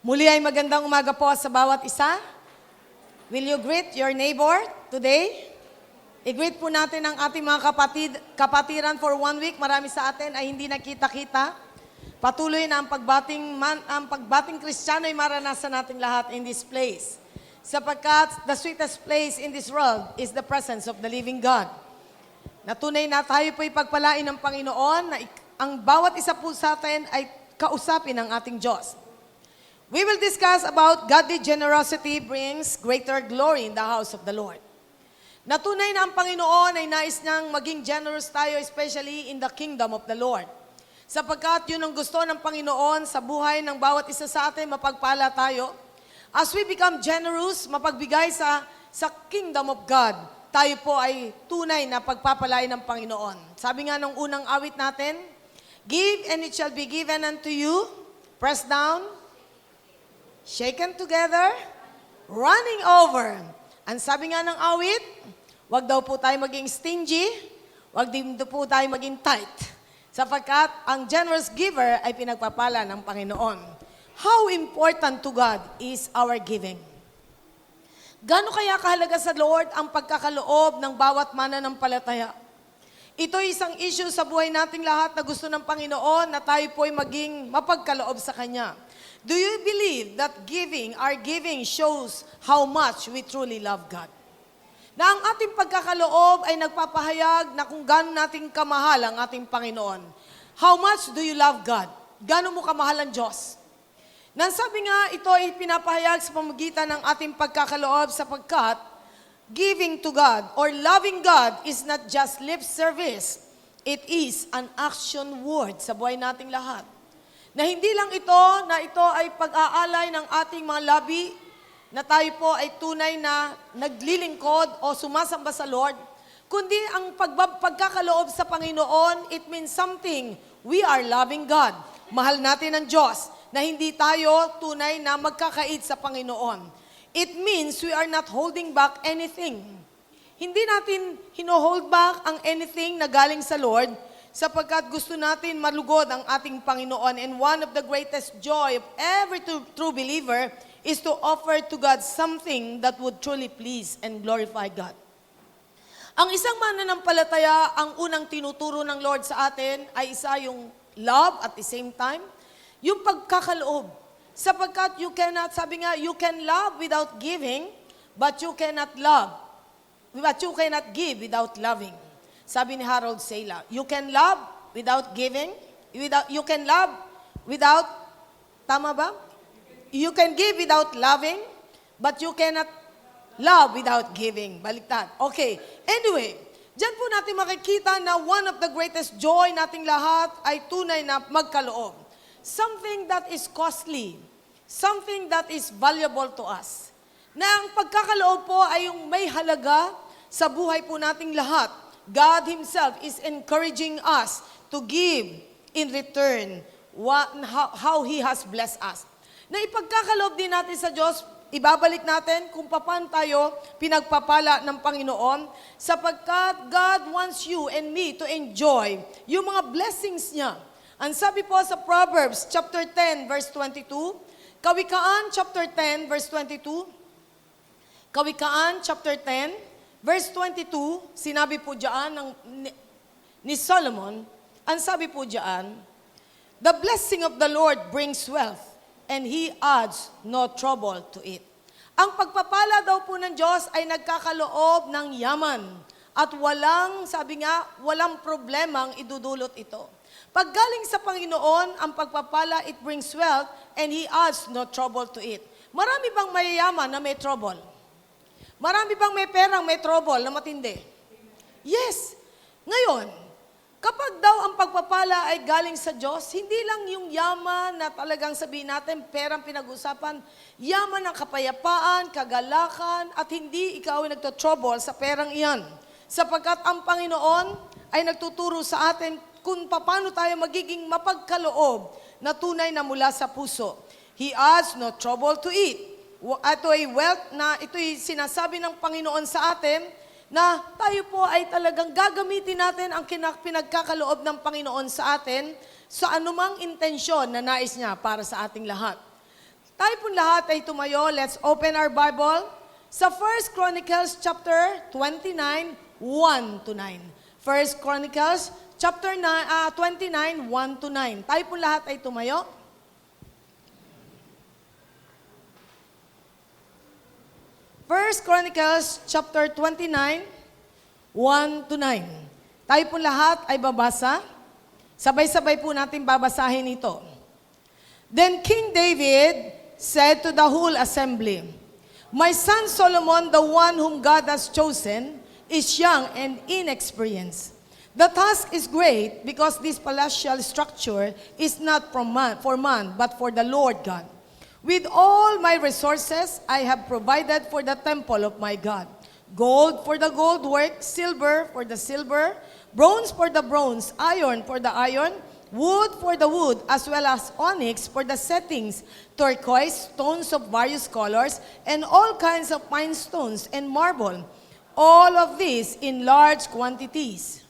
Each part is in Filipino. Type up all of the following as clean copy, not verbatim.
Muli ay magandang umaga po sa bawat isa. Will you greet your neighbor today? I-greet po natin ang ating mga kapatiran for 1 week. Marami sa atin ay hindi nakita-kita. Patuloy na ang pagbating Kristiyano ay maranasan nating lahat in this place. Sapagkat the sweetest place in this world is the presence of the living God. Natunay na tayo po'y pagpalain ng Panginoon na ang bawat isa po sa atin ay kausapin ng ating Diyos. We will discuss about godly generosity brings greater glory in the house of the Lord. Natunay na ang Panginoon ay nais niyang maging generous tayo, especially in the kingdom of the Lord. Sapagkat yun ang gusto ng Panginoon sa buhay ng bawat isa sa atin, mapagpala tayo. As we become generous, mapagbigay sa kingdom of God, tayo po ay tunay na pagpapalain ng Panginoon. Sabi nga nung unang awit natin, give and it shall be given unto you, pressed down, shaken together, running over. Ang sabi nga ng awit, wag daw po tayo maging stingy, wag din po tayo maging tight. Sapagkat ang generous giver ay pinagpapala ng Panginoon. How important to God is our giving? Gaano kaya kahalaga sa Lord ang pagkakaloob ng bawat mananampalataya? Ito ay isang issue sa buhay nating lahat na gusto ng Panginoon na tayo po'y maging mapagkaloob sa Kanya. Do you believe that our giving shows how much we truly love God? Na ang ating pagkakaloob ay nagpapahayag na kung gaano nating kamahal ang ating Panginoon. How much do you love God? Gaano mo kamahal ang Diyos? Nang sabi nga, ito ay pinapahayag sa pamamagitan ng ating pagkakaloob sapagkat giving to God or loving God is not just lip service. It is an action word sa buhay nating lahat. Na hindi lang ito, na ito ay pag-aalay ng ating mga labi, na tayo po ay tunay na naglilingkod o sumasamba sa Lord, kundi ang pagkakaloob sa Panginoon, it means something. We are loving God. Mahal natin ang Diyos, na hindi tayo tunay na magkakait sa Panginoon. It means we are not holding back anything. Hindi natin hino-hold back ang anything na galing sa Lord, sapagkat gusto natin malugod ang ating Panginoon. And one of the greatest joy of every true believer is to offer to God something that would truly please and glorify God. Ang isang mananampalataya, ang unang tinuturo ng Lord sa atin ay isa yung love at the same time, yung pagkakaloob. Sapagkat you cannot, sabi nga, you can love without giving, but you cannot give without loving. Sabi ni Harold Sala, you can love without giving, you can love without, tama ba? You can give without loving, but you cannot love without giving. Baliktad. Okay. Anyway, dyan po natin makikita na one of the greatest joy nating lahat ay tunay na magkaloob. Something that is costly, something that is valuable to us. Na ang pagkakaloob po ay yung may halaga sa buhay po nating lahat. God Himself is encouraging us to give in return how He has blessed us. Na ipagkakaloob din natin sa Diyos, ibabalik natin kung paano tayo pinagpapala ng Panginoon sapagkat God wants you and me to enjoy yung mga blessings niya. Ang sabi po sa Proverbs chapter 10 verse 22, Kawikaan chapter 10 verse 22, Kawikaan chapter 10 verse 22, sinabi po diyan ni Solomon, ang sabi po diyan, the blessing of the Lord brings wealth and He adds no trouble to it. Ang pagpapala daw po ng Diyos ay nagkakaloob ng yaman at sabi nga, walang problemang idudulot ito. Pag galing sa Panginoon, ang pagpapala, it brings wealth and He adds no trouble to it. Marami bang mayayaman na may trouble? Marami bang may perang may trouble na matindi? Yes. Ngayon, kapag daw ang pagpapala ay galing sa Diyos, hindi lang yung yaman na talagang sabihin natin, perang pinag-usapan, yaman ng kapayapaan, kagalakan, at hindi ikaw ay nagtotrouble sa perang iyan. Sapagkat ang Panginoon ay nagtuturo sa atin kung paano tayo magiging mapagkaloob na tunay na mula sa puso. He adds no trouble to it. Ito ay wealth na ito'y sinasabi ng Panginoon sa atin na tayo po ay talagang gagamitin natin ang pinagkakaloob ng Panginoon sa atin sa anumang intensyon na nais niya para sa ating lahat. Tayo po lahat ay tumayo. Let's open our Bible sa 1 Chronicles chapter 29, 1 to 9. 1 Chronicles chapter 29, 1 to 9. Tayo po lahat ay tumayo. First Chronicles chapter 29, 1 to 9. Tayo po lahat ay babasa. Sabay-sabay po natin babasahin ito. Then King David said to the whole assembly, "My son Solomon, the one whom God has chosen, is young and inexperienced. The task is great because this palatial structure is not for man, but for the Lord God. With all my resources, I have provided for the temple of my God. Gold for the gold work, silver for the silver, bronze for the bronze, iron for the iron, wood for the wood, as well as onyx for the settings, turquoise, stones of various colors, and all kinds of fine stones and marble. All of this in large quantities.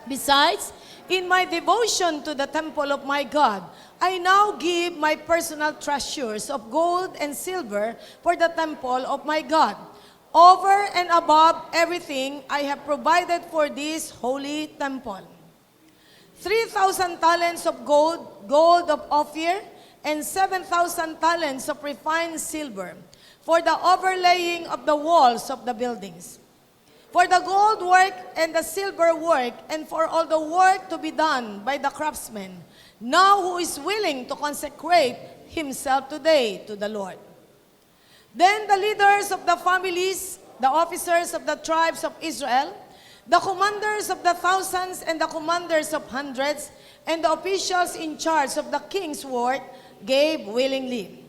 Besides, in my devotion to the temple of my God, I now give my personal treasures of gold and silver for the temple of my God. Over and above everything I have provided for this holy temple. 3,000 talents of gold of Ophir, and 7,000 talents of refined silver, for the overlaying of the walls of the buildings. For the gold work and the silver work, and for all the work to be done by the craftsmen, now who is willing to consecrate himself today to the Lord." Then the leaders of the families, the officers of the tribes of Israel, the commanders of the thousands and the commanders of hundreds, and the officials in charge of the king's work gave willingly.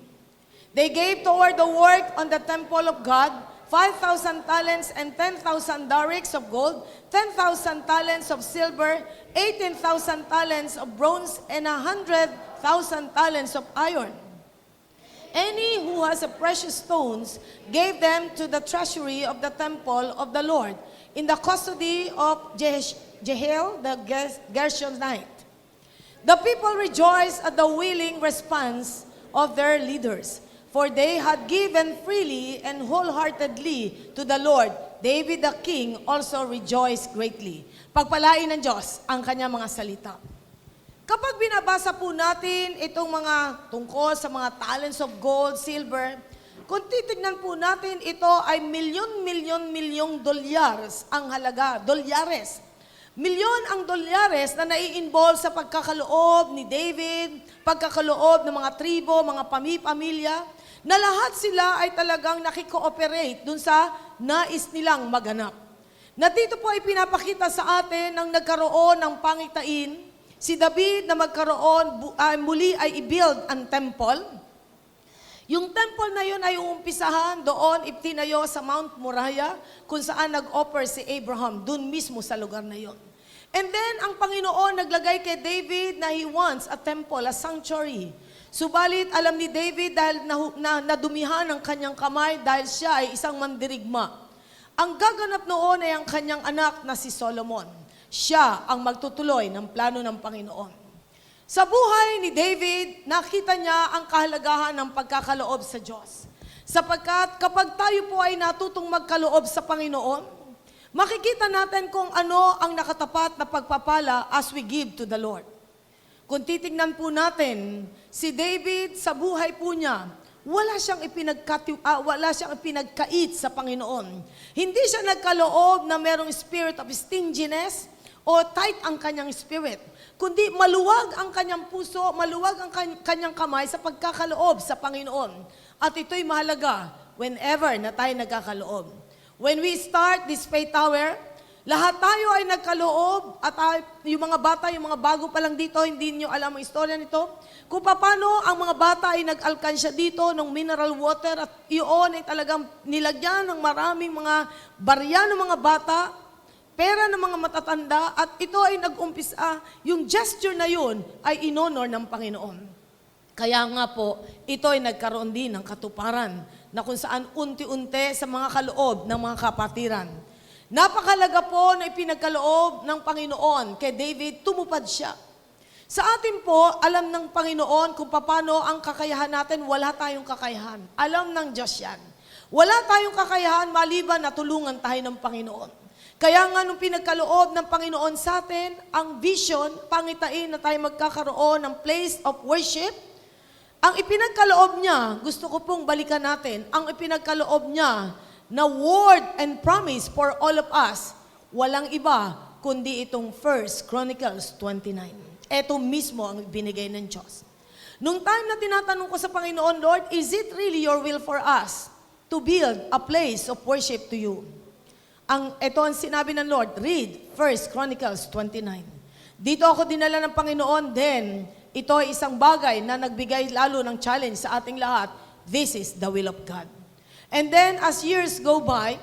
They gave toward the work on the temple of God 5,000 talents and 10,000 darics of gold, 10,000 talents of silver, 18,000 talents of bronze, and 100,000 talents of iron. Any who has a precious stones gave them to the treasury of the temple of the Lord in the custody of Jehiel the Gershonite. The people rejoiced at the willing response of their leaders, for they had given freely and wholeheartedly to the Lord. David the king also rejoiced greatly. Pagpalain ng Diyos ang kanyang mga salita. Kapag binabasa po natin itong mga tungkol sa mga talents of gold, silver, kung titignan po natin, ito ay milyong dolyares ang halaga, dolyares. Milyon ang dolyares na nai-involve sa pagkakaloob ni David, pagkakaloob ng mga tribo, mga pamilya, na lahat sila ay talagang nakikooperate dun sa nais nilang maganap. Na dito po ay pinapakita sa atin ng nagkaroon ng pangitain, si David na magkaroon, muli ay i-build ang temple. Yung temple na yun ay uumpisahan doon, itinayo sa Mount Moriah, kung saan nag-offer si Abraham, dun mismo sa lugar na yun. And then, ang Panginoon naglagay kay David na he wants a temple, a sanctuary. Subalit, alam ni David dahil nadumihan ang kanyang kamay dahil siya ay isang mandirigma. Ang gaganap noon ay ang kanyang anak na si Solomon. Siya ang magtutuloy ng plano ng Panginoon. Sa buhay ni David, nakita niya ang kahalagahan ng pagkakaloob sa Diyos. Sapagkat kapag tayo po ay natutong magkaloob sa Panginoon, makikita natin kung ano ang nakatapat na pagpapala as we give to the Lord. Kung titignan po natin, si David sa buhay po niya, wala siyang ipinagkait sa Panginoon. Hindi siya nagkaloob na merong spirit of stinginess o tight ang kanyang spirit, kundi maluwag ang kanyang puso, maluwag ang kanyang kamay sa pagkakaloob sa Panginoon. At ito'y mahalaga whenever na tayo nagkakaloob. When we start this faith tower, lahat tayo ay nagkaloob at yung mga bata, yung mga bago pa lang dito, hindi nyo alam ang istorya nito. Kung paano ang mga bata ay nag-alkansya dito ng mineral water at iyon ay talagang nilagyan ng maraming mga barya ng mga bata, pera ng mga matatanda, at ito ay nag-umpisa, yung gesture na yun ay inonor ng Panginoon. Kaya nga po, ito ay nagkaroon din ng katuparan na kung saan unti-unti sa mga kaloob ng mga kapatiran. Napakalaga po na ipinagkaloob ng Panginoon kay David, tumupad siya. Sa atin po, alam ng Panginoon kung paano ang kakayahan natin, wala tayong kakayahan. Alam ng Diyos yan. Wala tayong kakayahan maliban na tulungan tayo ng Panginoon. Kaya nga nung pinagkaloob ng Panginoon sa atin, ang vision, pangitain na tayo magkakaroon ng place of worship, ang ipinagkaloob niya, gusto ko pong balikan natin, ang ipinagkaloob niya na word and promise for all of us, walang iba kundi itong 1 Chronicles 29. Ito mismo ang binigay ng Diyos. Nung time na tinatanong ko sa Panginoon, Lord, is it really your will for us to build a place of worship to you? Ito ang sinabi ng Lord, read 1 Chronicles 29. Dito ako dinala ng Panginoon, then ito ay isang bagay na nagbigay lalo ng challenge sa ating lahat. This is the will of God. And then as years go by,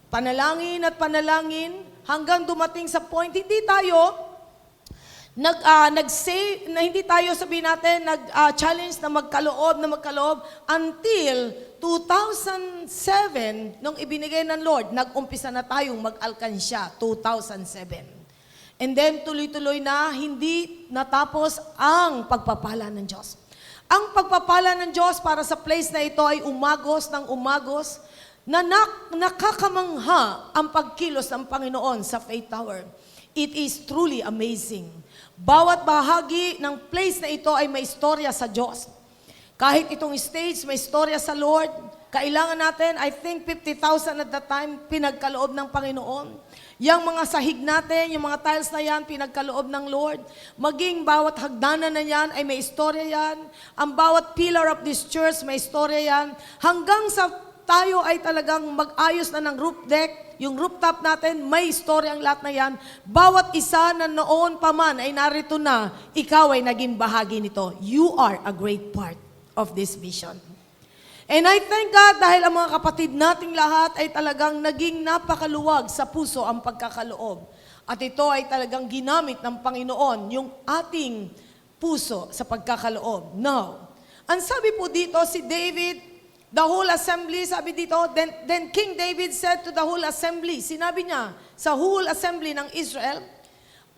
panalangin at panalangin, hanggang dumating sa point, hindi tayo hindi tayo sabihin natin, nag-challenge na magkaloob until 2007, nung ibinigay ng Lord, nag-umpisa na tayong mag-alkansya, 2007. And then tuloy-tuloy na, hindi natapos ang pagpapala ng Diyos. Ang pagpapala ng Diyos para sa place na ito ay umagos ng umagos, na nakakamangha ang pagkilos ng Panginoon sa Faith Tower. It is truly amazing. Bawat bahagi ng place na ito ay may istorya sa Diyos. Kahit itong stage, may istorya sa Lord. Kailangan natin, I think 50,000 at that time, pinagkaloob ng Panginoon. Yang mga sahig natin, yung mga tiles na yan, pinagkaloob ng Lord. Maging bawat hagdanan na yan ay may istorya yan. Ang bawat pillar of this church, may istorya yan. Hanggang sa tayo ay talagang mag-ayos na ng roof deck, yung rooftop natin, may istorya ang lahat na yan. Bawat isa na noon pa man ay narito na, ikaw ay naging bahagi nito. You are a great part of this vision. And I thank God dahil ang mga kapatid nating lahat ay talagang naging napakaluwag sa puso ang pagkakaloob. At ito ay talagang ginamit ng Panginoon, yung ating puso sa pagkakaloob. Now, ang sabi po dito, si David, the whole assembly, sabi dito, then King David said to the whole assembly, sinabi niya sa whole assembly ng Israel,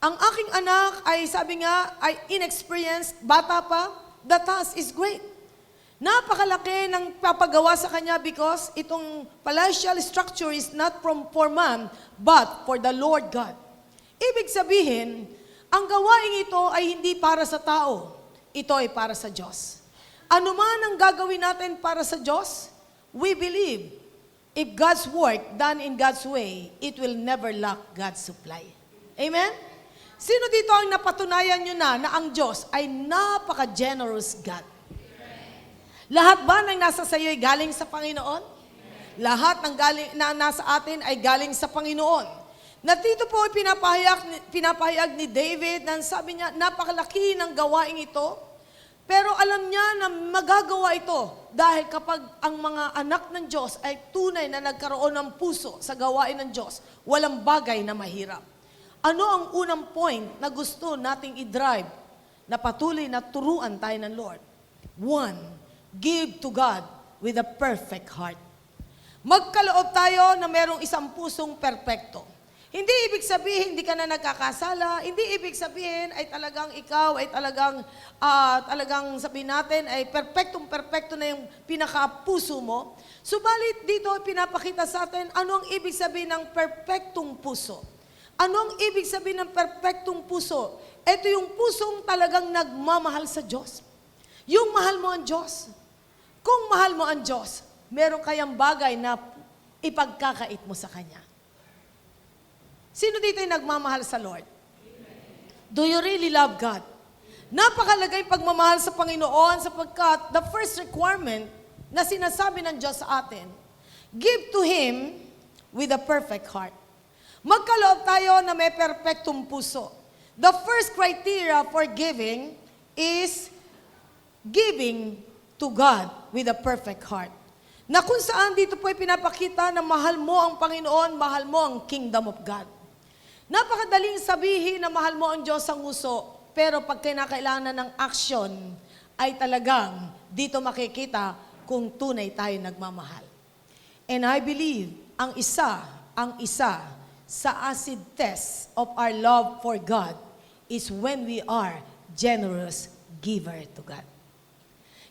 ang aking anak ay, sabi nga, ay inexperienced, bata pa, the task is great. Napakalaki ng papagawa sa kanya because itong palatial structure is not for man, but for the Lord God. Ibig sabihin, ang gawain ito ay hindi para sa tao. Ito ay para sa Diyos. Ano man ang gagawin natin para sa Diyos, we believe if God's work done in God's way, it will never lack God's supply. Amen? Sino dito ang napatunayan nyo na ang Diyos ay napaka-generous God? Lahat ba ng nasa sa iyo ay galing sa Panginoon? Lahat ng na nasa atin ay galing sa Panginoon. Natito po ay pinapahayag ni David na sabi niya, napakalaki ng gawain ito, pero alam niya na magagawa ito dahil kapag ang mga anak ng Diyos ay tunay na nagkaroon ng puso sa gawain ng Diyos, walang bagay na mahirap. Ano ang unang point na gusto nating i-drive na patuloy na turuan tayo ng Lord? 1, give to God with a perfect heart. Magkaloob tayo na merong isang pusong perpekto. Hindi ibig sabihin, hindi ka na nagkakasala. Hindi ibig sabihin ay talagang ikaw ay talagang sabihin natin ay perpektong-perpekto na yung pinakapuso mo. Subalit dito pinapakita sa atin ano ang ibig sabihin ng perpektong puso. Ano ang ibig sabihin ng perpektong puso? Ito yung pusong talagang nagmamahal sa Diyos. Yung mahal mo ang Diyos. Kung mahal mo ang Diyos, meron kayang bagay na ipagkakait mo sa Kanya. Sino dito yung nagmamahal sa Lord? Do you really love God? Napakalaga yung pagmamahal sa Panginoon sapagkat the first requirement na sinasabi ng Diyos sa atin, give to Him with a perfect heart. Magkaloob tayo na may perpektong puso. The first criteria for giving is giving to God with a perfect heart. Na kung saan dito po ay pinapakita na mahal mo ang Panginoon, mahal mo ang kingdom of God. Napakadaling sabihin na mahal mo ang Diyos ang uso, pero pag kinakailangan ng action, ay talagang dito makikita kung tunay tayo nagmamahal. And I believe, ang isa sa acid test of our love for God is when we are generous giver to God.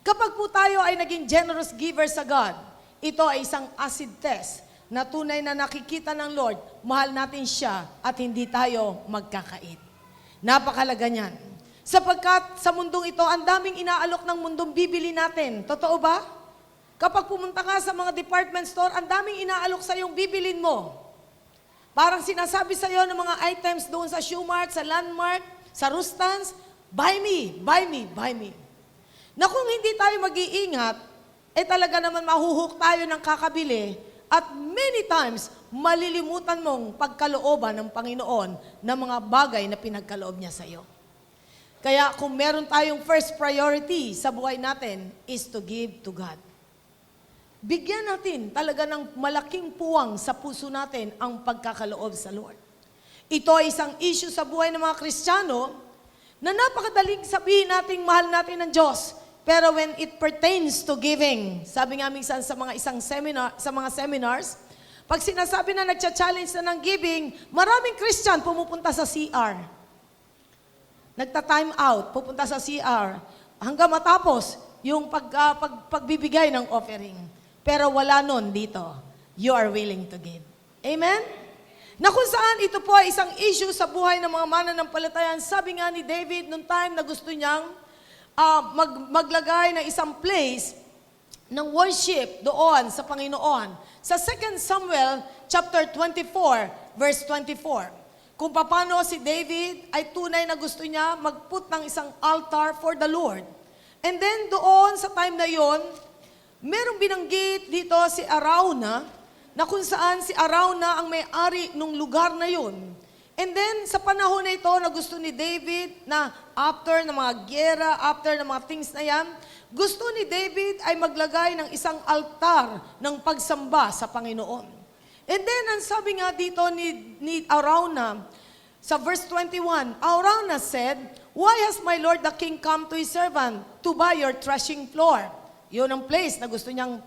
Kapag po tayo ay naging generous giver sa God, ito ay isang acid test na tunay na nakikita ng Lord, mahal natin siya at hindi tayo magkakait. Napakalaga niyan. Sapagkat sa mundong ito, ang daming inaalok ng mundong bibili natin. Totoo ba? Kapag pumunta ka sa mga department store, ang daming inaalok sa yung bibilin mo. Parang sinasabi sa iyo ng mga items doon sa Shoe Mart, sa Landmark, sa Rustans, buy me, buy me, buy me. Na kung hindi tayo mag-iingat, talaga naman mahuhuk tayo ng kakabili at many times, malilimutan mong pagkalooban ng Panginoon ng mga bagay na pinagkaloob niya sa iyo. Kaya kung meron tayong first priority sa buhay natin is to give to God. Bigyan natin talaga ng malaking puwang sa puso natin ang pagkakaloob sa Lord. Ito ay isang issue sa buhay ng mga Kristiyano na napakadaling sabihin nating mahal natin ng Diyos. Pero when it pertains to giving, sabi nga minsan sa mga seminars, pag sinasabi na nagcha-challenge na ng giving, maraming Christian pumupunta sa CR. Nagta-time out, pupunta sa CR, hanggang matapos yung pagbibigay ng offering. Pero wala nun dito, you are willing to give. Amen? Na kung saan ito po ay isang issue sa buhay ng mga mananampalatayan. Sabi nga ni David, nung time na gusto niyang maglagay ng isang place ng worship doon sa Panginoon. Sa 2 Samuel chapter 24, verse 24. Kung paano si David ay tunay na gusto niya mag-put ng isang altar for the Lord. And then doon sa time na yon, merong binanggit dito si Arauna, na kung saan si Arauna ang may-ari nung lugar na yon. And then, sa panahon na ito, na gusto ni David na after ng mga gera, after ng mga things na yan, gusto ni David ay maglagay ng isang altar ng pagsamba sa Panginoon. And then, ang sabi nga dito ni Arauna, sa verse 21, Arauna said, "Why has my lord the king come to his servant to buy your threshing floor?" Yun ang place na gusto niyang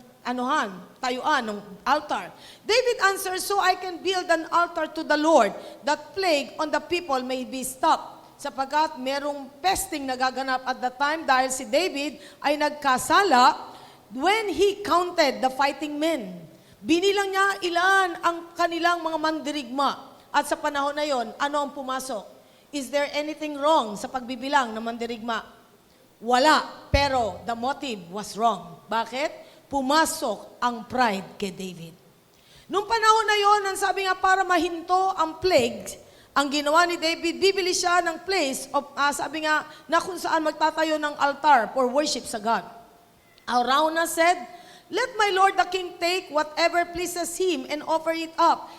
tayuan ng altar. David answers, "So I can build an altar to the Lord, that plague on the people may be stopped." Sapagkat merong pesting nagaganap at that time dahil si David ay nagkasala when he counted the fighting men. Binilang niya ilan ang kanilang mga mandirigma. At sa panahon na yon, ano ang pumasok? Is there anything wrong sa pagbibilang ng mandirigma? Wala, pero the motive was wrong. Bakit? Pumasok ang pride kay David. Nung panahon na yon, ang sabi nga para mahinto ang plague, ang ginawa ni David, bibili siya ng place of, sabi nga, na kung saan magtatayo ng altar for worship sa God. Arauna said, "Let my lord the king take whatever pleases him and offer it up."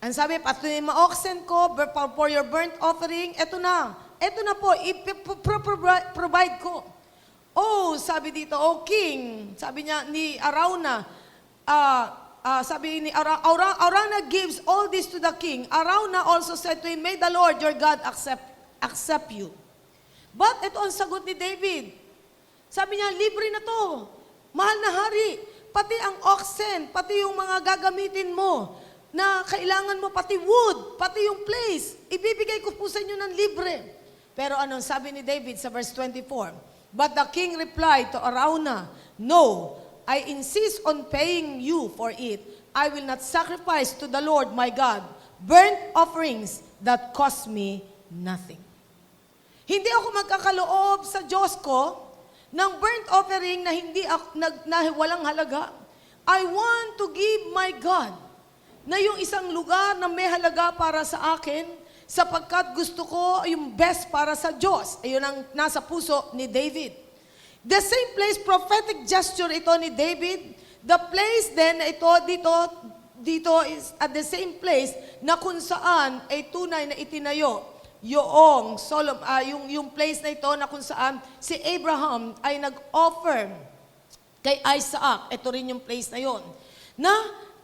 Ang sabi, pati yung ma-oxen ko for your burnt offering, eto na po, provide ko. Oh, sabi dito, "Oh king," sabi niya ni Arauna, sabi ni Arauna gives all this to the king. Arauna also said to him, "May the Lord your God accept you." But ito ang sagot ni David. Sabi niya, libre na to. Mahal na hari. Pati ang oxen, pati yung mga gagamitin mo na kailangan mo, pati wood, pati yung place. Ibibigay ko po sa inyo ng libre. Pero anong sabi ni David sa verse 24? But the king replied to Arauna, "No, I insist on paying you for it. I will not sacrifice to the Lord my God burnt offerings that cost me nothing." Hindi ako magkakaloob sa Diyos ko ng burnt offering na walang halaga. I want to give my God na yung isang lugar na may halaga para sa akin, sapagkat gusto ko yung best para sa Diyos. Ayun ang nasa puso ni David. The same place, prophetic gesture ito ni David. The place then, dito is at the same place na kung saan ay tunay na itinayo yung place na ito na kung saan si Abraham ay nag-offer kay Isaac. Ito rin yung place na yon. Na,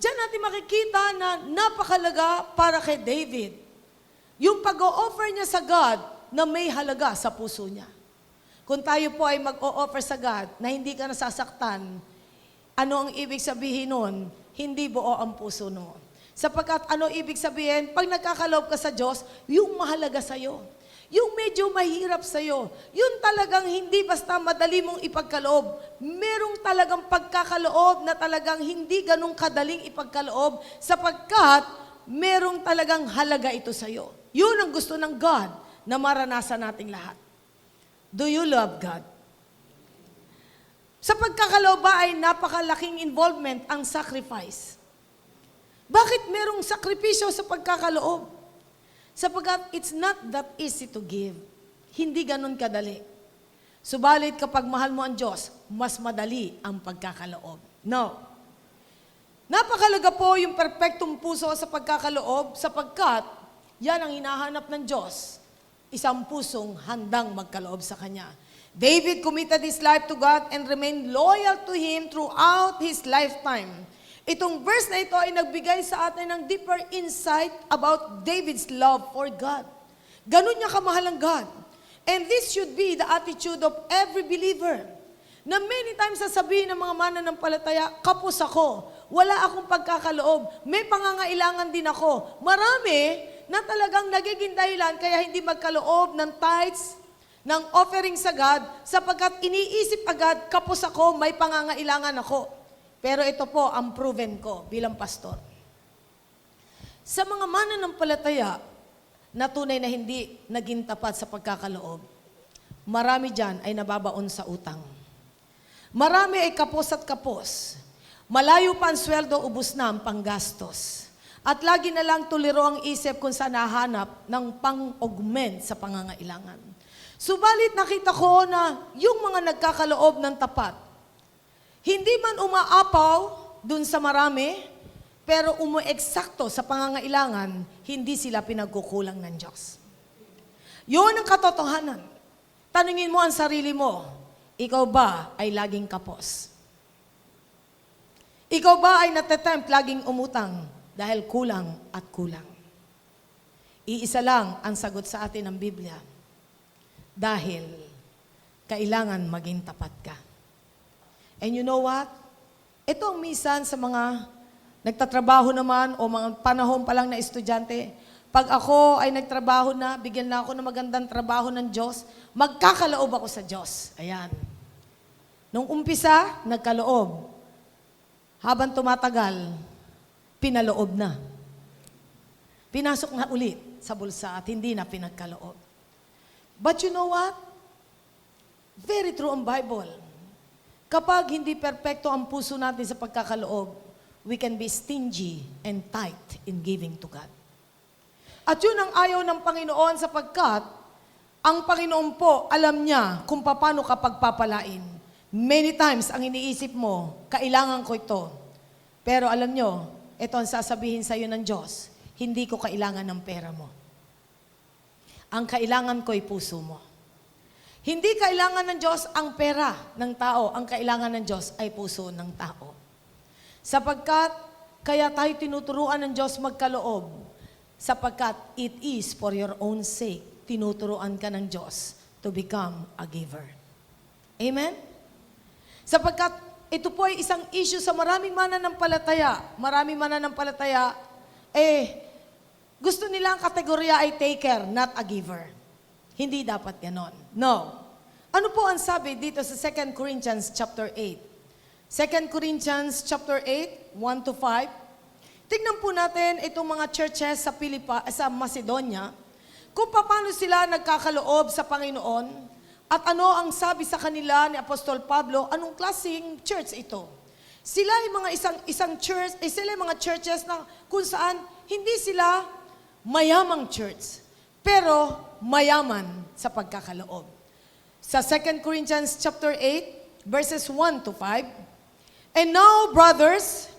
diyan natin makikita na napakalaga para kay David. Yung pag-o-offer niya sa God na may halaga sa puso niya. Kung tayo po ay mag-o-offer sa God na hindi ka nasasaktan, ano ang ibig sabihin nun? Hindi buo ang puso noon. Sapagkat ano ibig sabihin? Pag nagkakaloob ka sa Diyos, yung mahalaga sa'yo. Yung medyo mahirap sa'yo, yun talagang hindi basta madali mong ipagkaloob. Merong talagang pagkakaloob na talagang hindi ganun kadaling ipagkaloob sapagkat merong talagang halaga ito sa'yo. Yun ang gusto ng God na maranasan nating lahat. Do you love God? Sa pagkakaloob ba ay napakalaking involvement ang sacrifice. Bakit merong sakripisyo sa pagkakaloob? Sapagkat it's not that easy to give. Hindi ganun kadali. Subalit kapag mahal mo ang Diyos, mas madali ang pagkakaloob. No. Napakalaga po yung perpektong puso sa pagkakaloob sapagkat yan ang hinahanap ng Diyos. Isang pusong handang magkaloob sa Kanya. David committed his life to God and remained loyal to Him throughout his lifetime. Itong verse na ito ay nagbigay sa atin ng deeper insight about David's love for God. Ganun niya kamahal ang God. And this should be the attitude of every believer. Na many times sasabihin ng mga mananampalataya, kapos ako, wala akong pagkakaloob, may pangangailangan din ako. Marami na talagang nagiging dahilan kaya hindi magkaloob ng tithes, ng offering sa God, sapagkat iniisip agad, kapos ako, may pangangailangan ako. Pero ito po ang proven ko bilang pastor. Sa mga mananampalataya na tunay na hindi naging tapat sa pagkakaloob, marami dyan ay nababaon sa utang. Marami ay kapos at kapos. Malayo pa ang sweldo, ubos na ang panggastos. At lagi na lang tuliro ang isip kung saan nahanap ng pang-augment sa pangangailangan. Subalit nakita ko na yung mga nagkakaloob ng tapat, hindi man umaapaw dun sa marami, pero umueksakto sa pangangailangan, hindi sila pinagkukulang ng Diyos. Yun ang katotohanan. Tanungin mo ang sarili mo, ikaw ba ay laging kapos? Ikaw ba ay natatempt laging umutang dahil kulang at kulang? Iisa lang ang sagot sa atin ng Biblia. Dahil kailangan maging tapat ka. And you know what? Ito ang minsan sa mga nagtatrabaho naman o mga panahon pa lang na estudyante, pag ako ay nagtrabaho na, bigyan na ako ng magandang trabaho ng Diyos, magkakaloob ako sa Diyos. Ayan. Nung umpisa, nagkaloob. Habang tumatagal, pinaloob na. Pinasok na ulit sa bulsa at hindi na pinagkaloob. But you know what? Very true ang Bible. Kapag hindi perpekto ang puso natin sa pagkakaloob, we can be stingy and tight in giving to God. At yun ang ayaw ng Panginoon sapagkat ang Panginoon po, alam niya kung paano ka pagpapalain. Many times, ang iniisip mo, kailangan ko ito. Pero alam nyo, ito ang sasabihin sa iyo ng Diyos, hindi ko kailangan ng pera mo. Ang kailangan ko ay puso mo. Hindi kailangan ng Diyos ang pera ng tao. Ang kailangan ng Diyos ay puso ng tao. Sapagkat, kaya tayo tinuturuan ng Diyos magkaloob. Sapagkat it is for your own sake. Tinuturuan ka ng Diyos to become a giver. Amen? Sapagkat ito po ay isang issue sa maraming mananampalataya. Maraming mananampalataya, gusto nila ang kategorya ay taker, not a giver. Hindi dapat ganon. No. Ano po ang sabi dito sa 2 Corinthians chapter 8? 2 Corinthians chapter 8, 1 to 5. Tignan po natin itong mga churches sa Macedonia, kung paano sila nagkakaloob sa Panginoon, at ano ang sabi sa kanila ni Apostol Pablo, anong klaseng church ito? Sila ay mga isang church, sila ay mga churches na kung saan hindi sila mayamang church, pero mayaman sa pagkakaloob. Sa 2 Corinthians chapter 8, verses 1 to 5, and now, brothers,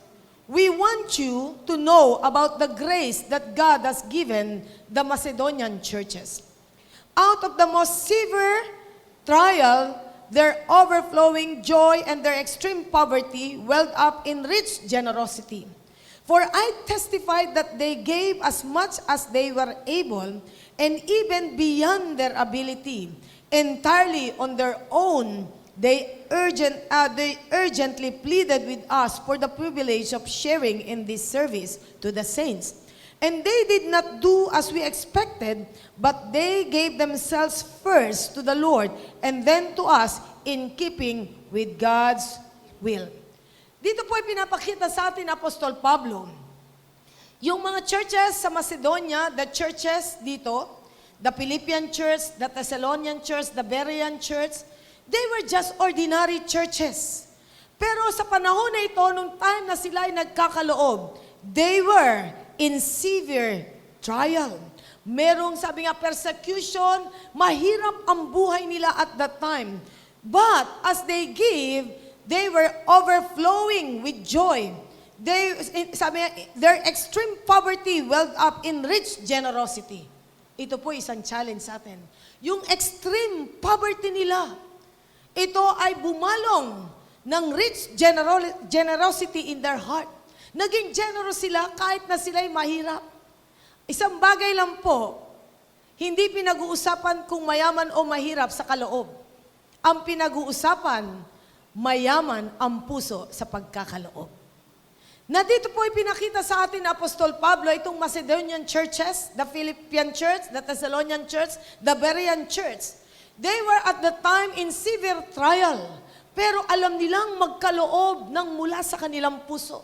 we want you to know about the grace that God has given the Macedonian churches. Out of the most severe trial, their overflowing joy and their extreme poverty welled up in rich generosity. For I testified that they gave as much as they were able, and even beyond their ability, entirely on their own. They urgently pleaded with us for the privilege of sharing in this service to the saints. And they did not do as we expected, but they gave themselves first to the Lord and then to us in keeping with God's will. Dito po ay pinapakita sa atin Apostol Pablo, yung mga churches sa Macedonia, the churches dito, the Philippian church, the Thessalonian church, the Berean church, they were just ordinary churches. Pero sa panahon na ito, nung time na sila ay nagkakaloob, they were in severe trial. Merong sabi nga persecution, mahirap ang buhay nila at that time. But as they give, they were overflowing with joy. They, sabi nga, their extreme poverty welled up in rich generosity. Ito po isang challenge sa atin. Yung extreme poverty nila, ito ay bumalong ng rich generosity in their heart. Naging generous sila kahit na sila'y mahirap. Isang bagay lang po, hindi pinag-uusapan kung mayaman o mahirap sa kaloob. Ang pinag-uusapan, mayaman ang puso sa pagkakaloob. Na dito po ipinakita sa atin Apostol Pablo, itong Macedonian churches, the Philippian church, the Thessalonian church, the Berean church. They were at the time in severe trial, pero alam nilang magkaloob ng mula sa kanilang puso.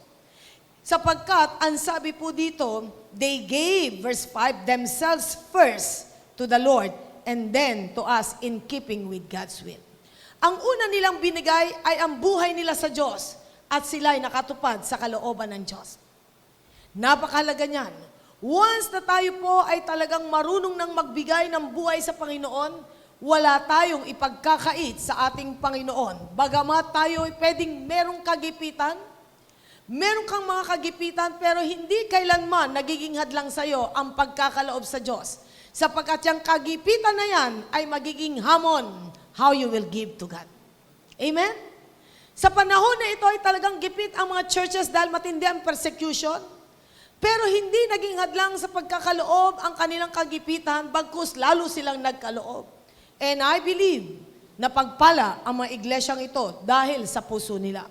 Sapagkat, ang sabi po dito, they gave, verse 5, themselves first to the Lord and then to us in keeping with God's will. Ang una nilang binigay ay ang buhay nila sa Diyos at sila ay nakatupad sa kalooban ng Diyos. Napakahalaga niyan. Once na tayo po ay talagang marunong nang magbigay ng buhay sa Panginoon, wala tayong ipagkakait sa ating Panginoon. Bagamat tayo ay pwedeng merong kagipitan, meron kang mga kagipitan, pero hindi kailanman nagiging hadlang sa iyo ang pagkakaloob sa Diyos. Sapagkat yung kagipitan na yan ay magiging hamon how you will give to God. Amen? Sa panahon na ito ay talagang gipit ang mga churches dahil matindi ang persecution, pero hindi naging hadlang sa pagkakaloob ang kanilang kagipitan, bagkus lalo silang nagkaloob. And I believe na pagpala ang mga iglesyang ito dahil sa puso nila.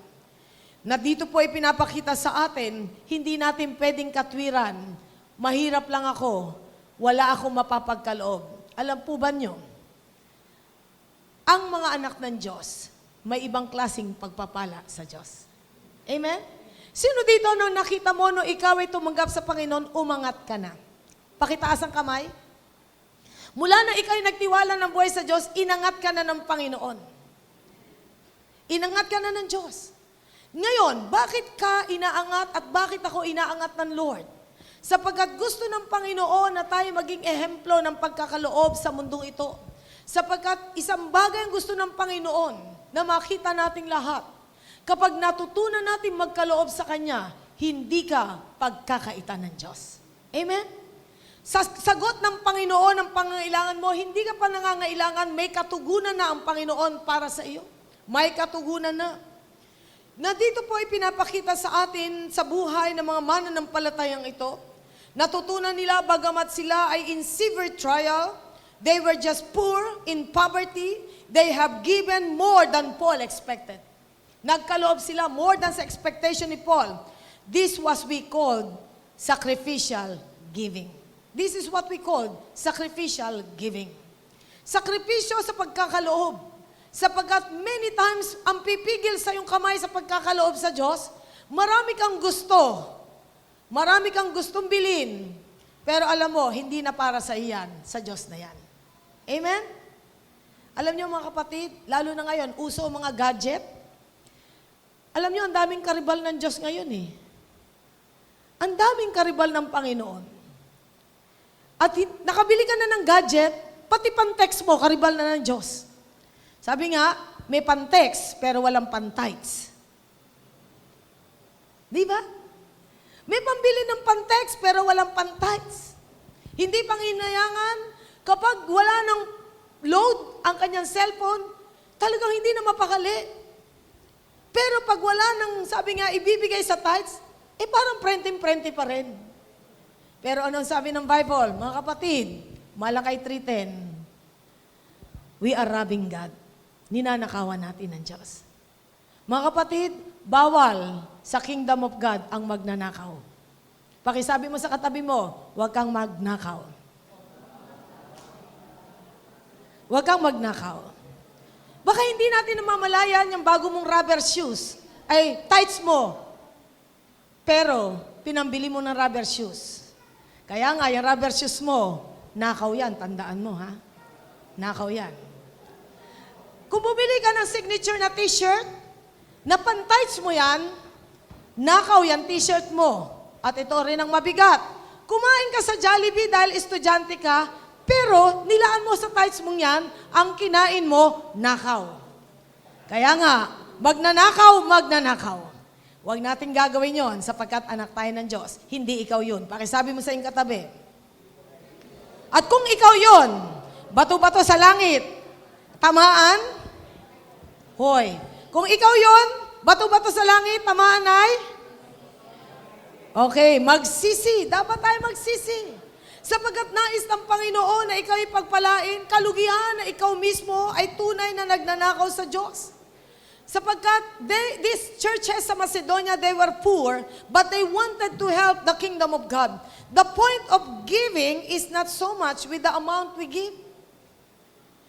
Na dito po ay pinapakita sa atin, hindi natin pwedeng katwiran, mahirap lang ako, wala akong mapapagkaloob. Alam po ba nyo, ang mga anak ng Diyos, may ibang klaseng pagpapala sa Diyos. Amen? Sino dito nung nakita mo nung ikaw ay tumanggap sa Panginoon, umangat ka na? Pakitaas ang kamay. Mula na ikaw ay nagtiwala ng buhay sa Diyos, inangat ka na ng Panginoon. Inangat ka na ng Diyos. Ngayon, bakit ka inaangat at bakit ako inaangat ng Lord? Sapagkat gusto ng Panginoon na tayo maging ehemplo ng pagkakaloob sa mundong ito. Sapagkat isang bagay ang gusto ng Panginoon na makita nating lahat. Kapag natutunan natin magkaloob sa Kanya, hindi ka pagkakaitan ng Diyos. Amen? Sa sagot ng Panginoon ang pangangailangan mo, hindi ka pa nangangailangan, may katugunan na ang Panginoon para sa iyo. May katugunan na. Na dito po ay pinapakita sa atin sa buhay ng mga mananampalatayang ito. Natutunan nila bagamat sila ay in severe trial, they were just poor in poverty, they have given more than Paul expected. Nagkaloob sila more than sa expectation ni Paul. This was we called sacrificial giving. This is what we called sacrificial giving. Sakripisyo sa pagkakaloob. Sapagkat many times, ang pipigil sa iyong kamay sa pagkakaloob sa Diyos, marami kang gusto. Marami kang gustong bilhin. Pero alam mo, hindi na para sa iyan, sa Diyos na yan. Amen? Alam niyo mga kapatid, lalo na ngayon, uso ang mga gadget. Alam niyo, ang daming karibal ng Diyos ngayon eh. Ang daming karibal ng Panginoon. At nakabili ka na ng gadget, pati pan-text mo, karibal na ng Diyos. Sabi nga, may pan-text, pero walang pan-tights. Di ba? May pambili ng pan-text, pero walang pan-tights. Hindi panginayangan, kapag wala ng load ang kanyang cellphone, talagang hindi na mapakali. Pero pag wala ng, sabi nga, ibibigay sa tights, parang prente-prente pa rin. Pero anong sabi ng Bible? Mga kapatid, Malakay 3:10, we are robbing God. Ninanakawan natin ng Diyos. Mga kapatid, bawal sa kingdom of God ang magnanakaw. Pakisabi mo sa katabi mo, huwag kang magnakaw. Huwag kang magnakaw. Baka hindi natin namamalayan yung bago mong rubber shoes ay tights mo. Pero, pinambili mo ng rubber shoes. Kaya nga, yung rubber shoes mo, nakaw yan. Tandaan mo, ha? Nakaw yan. Kung bumili ka ng signature na t-shirt, na pan-tights mo yan, nakaw yan t-shirt mo. At ito rin ang mabigat. Kumain ka sa Jollibee dahil estudyante ka, pero nilaan mo sa tights mong yan, ang kinain mo, nakaw. Kaya nga, magnanakaw. Huwag natin gagawin yon sapagkat anak tayo ng Diyos. Hindi ikaw yun. Pakisabi mo sa iyong katabi. At kung ikaw yun, bato-bato sa langit, tamaan? Hoy. Kung ikaw yun, bato-bato sa langit, tamaan ay? Okay, magsisi. Dapat tayo magsisi. Sapagkat nais ng Panginoon na ikaw ipagpalain, kalugihan na ikaw mismo ay tunay na nagnanakaw sa Diyos. Sapagkat these churches sa Macedonia, they were poor, but they wanted to help the kingdom of God. The point of giving is not so much with the amount we give.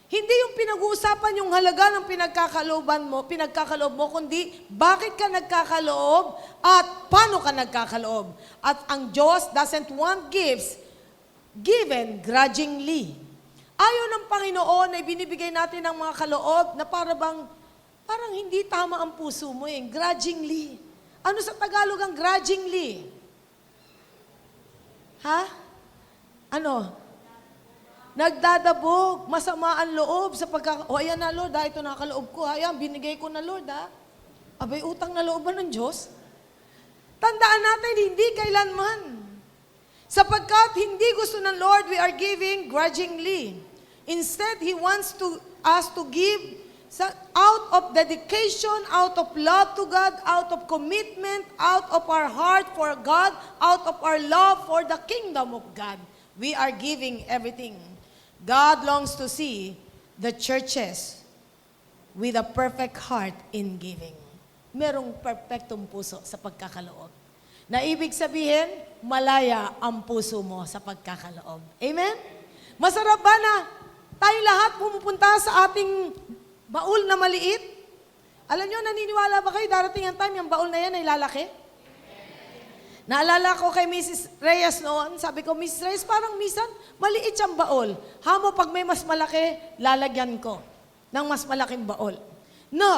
Hindi yung pinag-uusapan yung halaga ng pinagkakaloob mo, kundi bakit ka nagkakaloob at paano ka nagkakaloob. At ang Diyos doesn't want gifts given grudgingly. Ayaw ng Panginoon na ibinibigay natin ng mga kaloob na parang hindi tama ang puso mo grudgingly. Ano sa Tagalog ang grudgingly? Ha? Ano? Nagdadabog, masama ang loob sa ayan na Lord, ito nakaloob ko, ayan, binigay ko na Lord, Abay, utang na loob ba ng Diyos? Tandaan natin, hindi kailanman. Sapagkat hindi gusto ng Lord, we are giving grudgingly. Instead, He wants us to give out of dedication, out of love to God, out of commitment, out of our heart for God, out of our love for the kingdom of God. We are giving everything. God longs to see the churches with a perfect heart in giving. Merong perfectong puso sa pagkakaloob. Na ibig sabihin, malaya ang puso mo sa pagkakaloob. Amen? Masarap ba na tayo lahat pumupunta sa ating baul na maliit? Alam nyo, naniniwala ba kayo, darating ang time, yung baul na yan ay lalaki? Naalala ko kay Mrs. Reyes noon, sabi ko, Mrs. Reyes, parang minsan, maliit siyang baul. Hamo, pag may mas malaki, lalagyan ko ng mas malaking baul. No.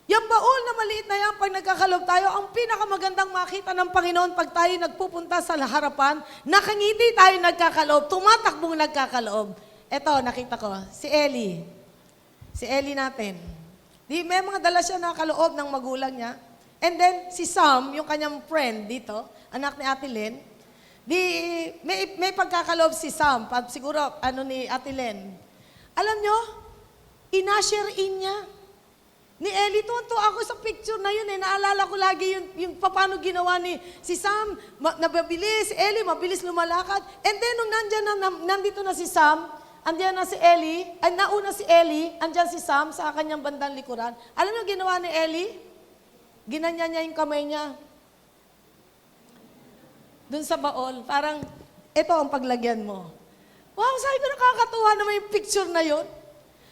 Yung baul na maliit na yan, pag nagkakalob tayo, ang pinakamagandang makita ng Panginoon pag tayo nagpupunta sa harapan, nakangiti tayo nagkakalob, tumatakbong nagkakalob. Eto, nakita ko, si Ellie. Si Ellie natin. Di, may mga dala siya na kaloob ng magulang niya. And then, si Sam, yung kanyang friend dito, anak ni Ate Len, may pagkakaloob si Sam, siguro, ni Ate Len. Alam nyo, ina-share in niya. Ni Ellie, tunto ako sa picture na yun naalala ko lagi yung paano ginawa ni si Sam, nababilis, si Ellie, mabilis lumalakad. And then, nung nandito na si Sam, andiyan na si Ellie, nauna si Ellie, andiyan si Sam sa kanyang bandang likuran. Alam nyo ginawa ni Ellie? Ginanya niya yung kamay niya. Doon sa baol, parang, ito ang paglagyan mo. Wow, sabi ko nakakatuwa naman yung picture na yun.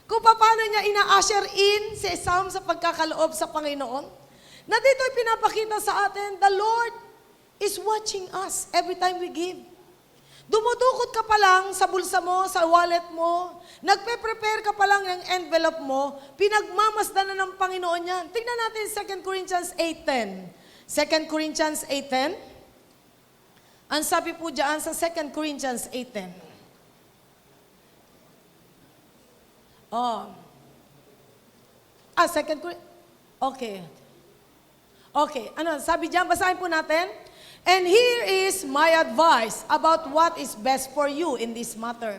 Kung paano niya ina-usher in si Sam sa pagkakaloob sa Panginoon. Na dito ay pinapakita sa atin, the Lord is watching us every time we give. Dumudukot ka pa lang sa bulsa mo, sa wallet mo, nagpe-prepare ka pa lang ng envelope mo, pinagmamasdan na ng Panginoon yan. Tingnan natin 2 Corinthians 8:10. 2 Corinthians 8:10. Ang sabi po dyan sa 2 Corinthians 8:10. Oh. 2 Corinthians. Okay. Okay. Ano, sabi dyan, basahin po natin. And here is my advice about what is best for you in this matter.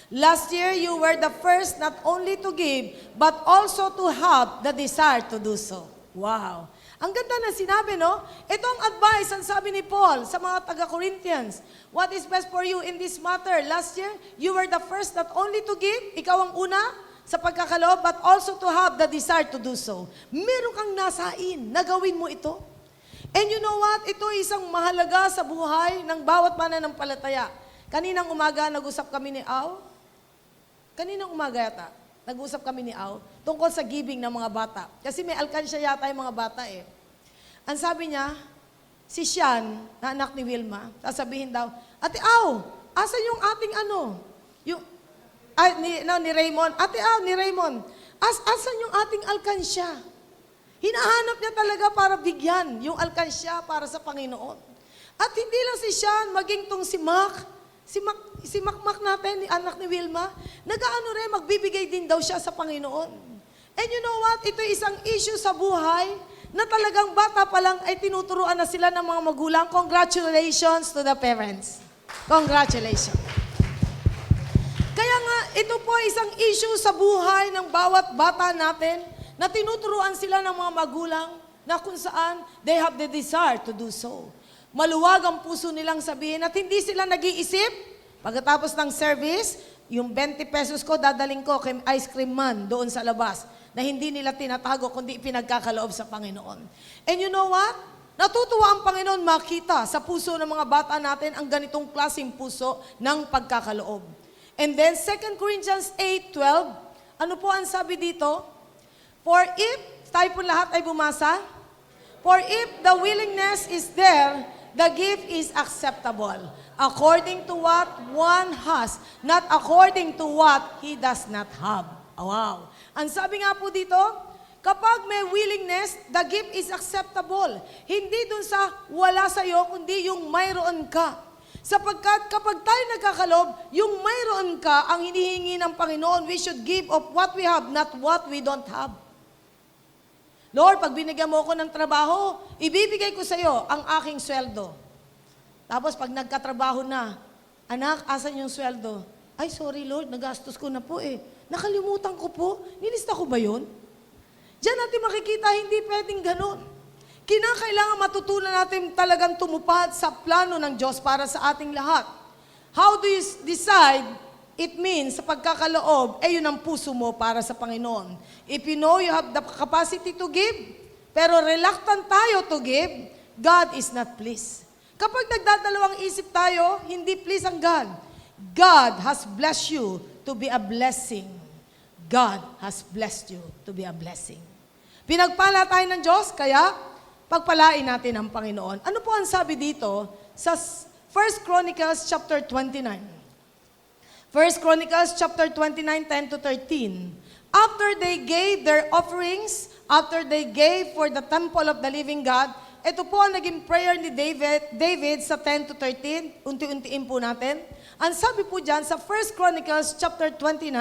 Last year, you were the first not only to give, but also to have the desire to do so. Wow. Ang ganda na sinabi, no? Ito ang advice, ang sabi ni Paul sa mga taga-Corinthians. What is best for you in this matter? Last year, you were the first not only to give, ikaw ang una sa pagkakaloob, but also to have the desire to do so. Meron kang nasain, nagawin mo ito. And you know what? Ito ay isang mahalaga sa buhay ng bawat mananampalataya. Kaninang umaga, nag-usap kami ni Au. Kaninang umaga yata, nag-usap kami ni Au tungkol sa giving ng mga bata. Kasi may alkansya yata yung mga bata eh. Ang sabi niya, si Sian, na anak ni Wilma, sasabihin daw, Ate Au, asan yung ating ni Raymond, Ate Au, ni Raymond, asan yung ating alkansya? Hinahanap niya talaga para bigyan yung alkansya para sa Panginoon. At hindi lang si Sian, maging tong si Mac natin, anak ni Wilma, magbibigay din daw siya sa Panginoon. And you know what? Ito isang issue sa buhay na talagang bata pa lang ay tinuturuan na sila ng mga magulang. Congratulations to the parents. Congratulations. Kaya nga, ito po ay isang issue sa buhay ng bawat bata natin na tinuturuan sila ng mga magulang na kung saan they have the desire to do so. Maluwag ang puso nilang sabihin at hindi sila nag-iisip. Pagkatapos ng service, yung 20 pesos ko, dadaling ko kay ice cream man doon sa labas na hindi nila tinatago kundi pinagkakaloob sa Panginoon. And you know what? Natutuwa ang Panginoon makita sa puso ng mga bata natin ang ganitong klaseng puso ng pagkakaloob. And then 2 Corinthians 8:12, ano po ang sabi dito? For if, tayo po lahat ay bumasa, for if the willingness is there, the gift is acceptable, according to what one has, not according to what he does not have. Wow. Ang sabi nga po dito, kapag may willingness, the gift is acceptable. Hindi dun sa wala sa'yo, kundi yung mayroon ka. Sapagkat kapag tayo nagkakalob, yung mayroon ka, ang hinihingi ng Panginoon, we should give of what we have, not what we don't have. Lord, pag binigyan mo ako ng trabaho, ibibigay ko sa iyo ang aking sweldo. Tapos pag nagkatrabaho na, anak, asan yung sweldo? Ay, sorry Lord, nagastos ko na po eh. Nakalimutan ko po. Nilista ko ba yun? Diyan natin makikita, hindi pwedeng ganun. Kinakailangan matutunan natin talagang tumupad sa plano ng Diyos para sa ating lahat. How do you decide? It means, sa pagkakaloob, yun ang puso mo para sa Panginoon. If you know you have the capacity to give, pero reluctant tayo to give, God is not pleased. Kapag nagdadalawang isip tayo, hindi pleased ang God. God has blessed you to be a blessing. God has blessed you to be a blessing. Pinagpala tayo ng Diyos, kaya pagpalain natin ang Panginoon. Ano po ang sabi dito sa 1 Chronicles chapter 29? 1 Chronicles chapter 29, 10 to 13. After they gave their offerings, after they gave for the temple of the living God, ito po ang naging prayer ni David sa 10 to 13. Unti-untiin po natin. Ang sabi po dyan sa 1 Chronicles chapter 29,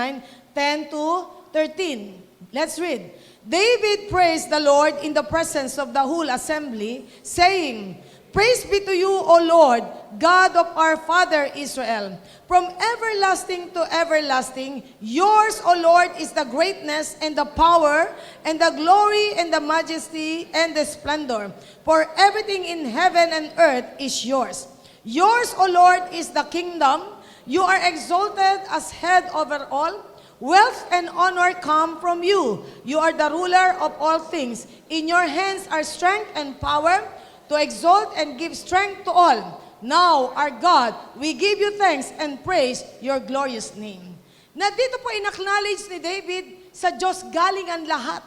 10 to 13. Let's read. David praised the Lord in the presence of the whole assembly, saying, Praise be to you, O Lord, God of our father Israel. From everlasting to everlasting, yours, O Lord, is the greatness and the power and the glory and the majesty and the splendor. For everything in heaven and earth is yours. Yours, O Lord, is the kingdom. You are exalted as head over all. Wealth and honor come from you. You are the ruler of all things. In your hands are strength and power, to exalt and give strength to all. Now, our God, we give you thanks and praise your glorious name. Na dito po in-acknowledge ni David, sa Diyos galing ang lahat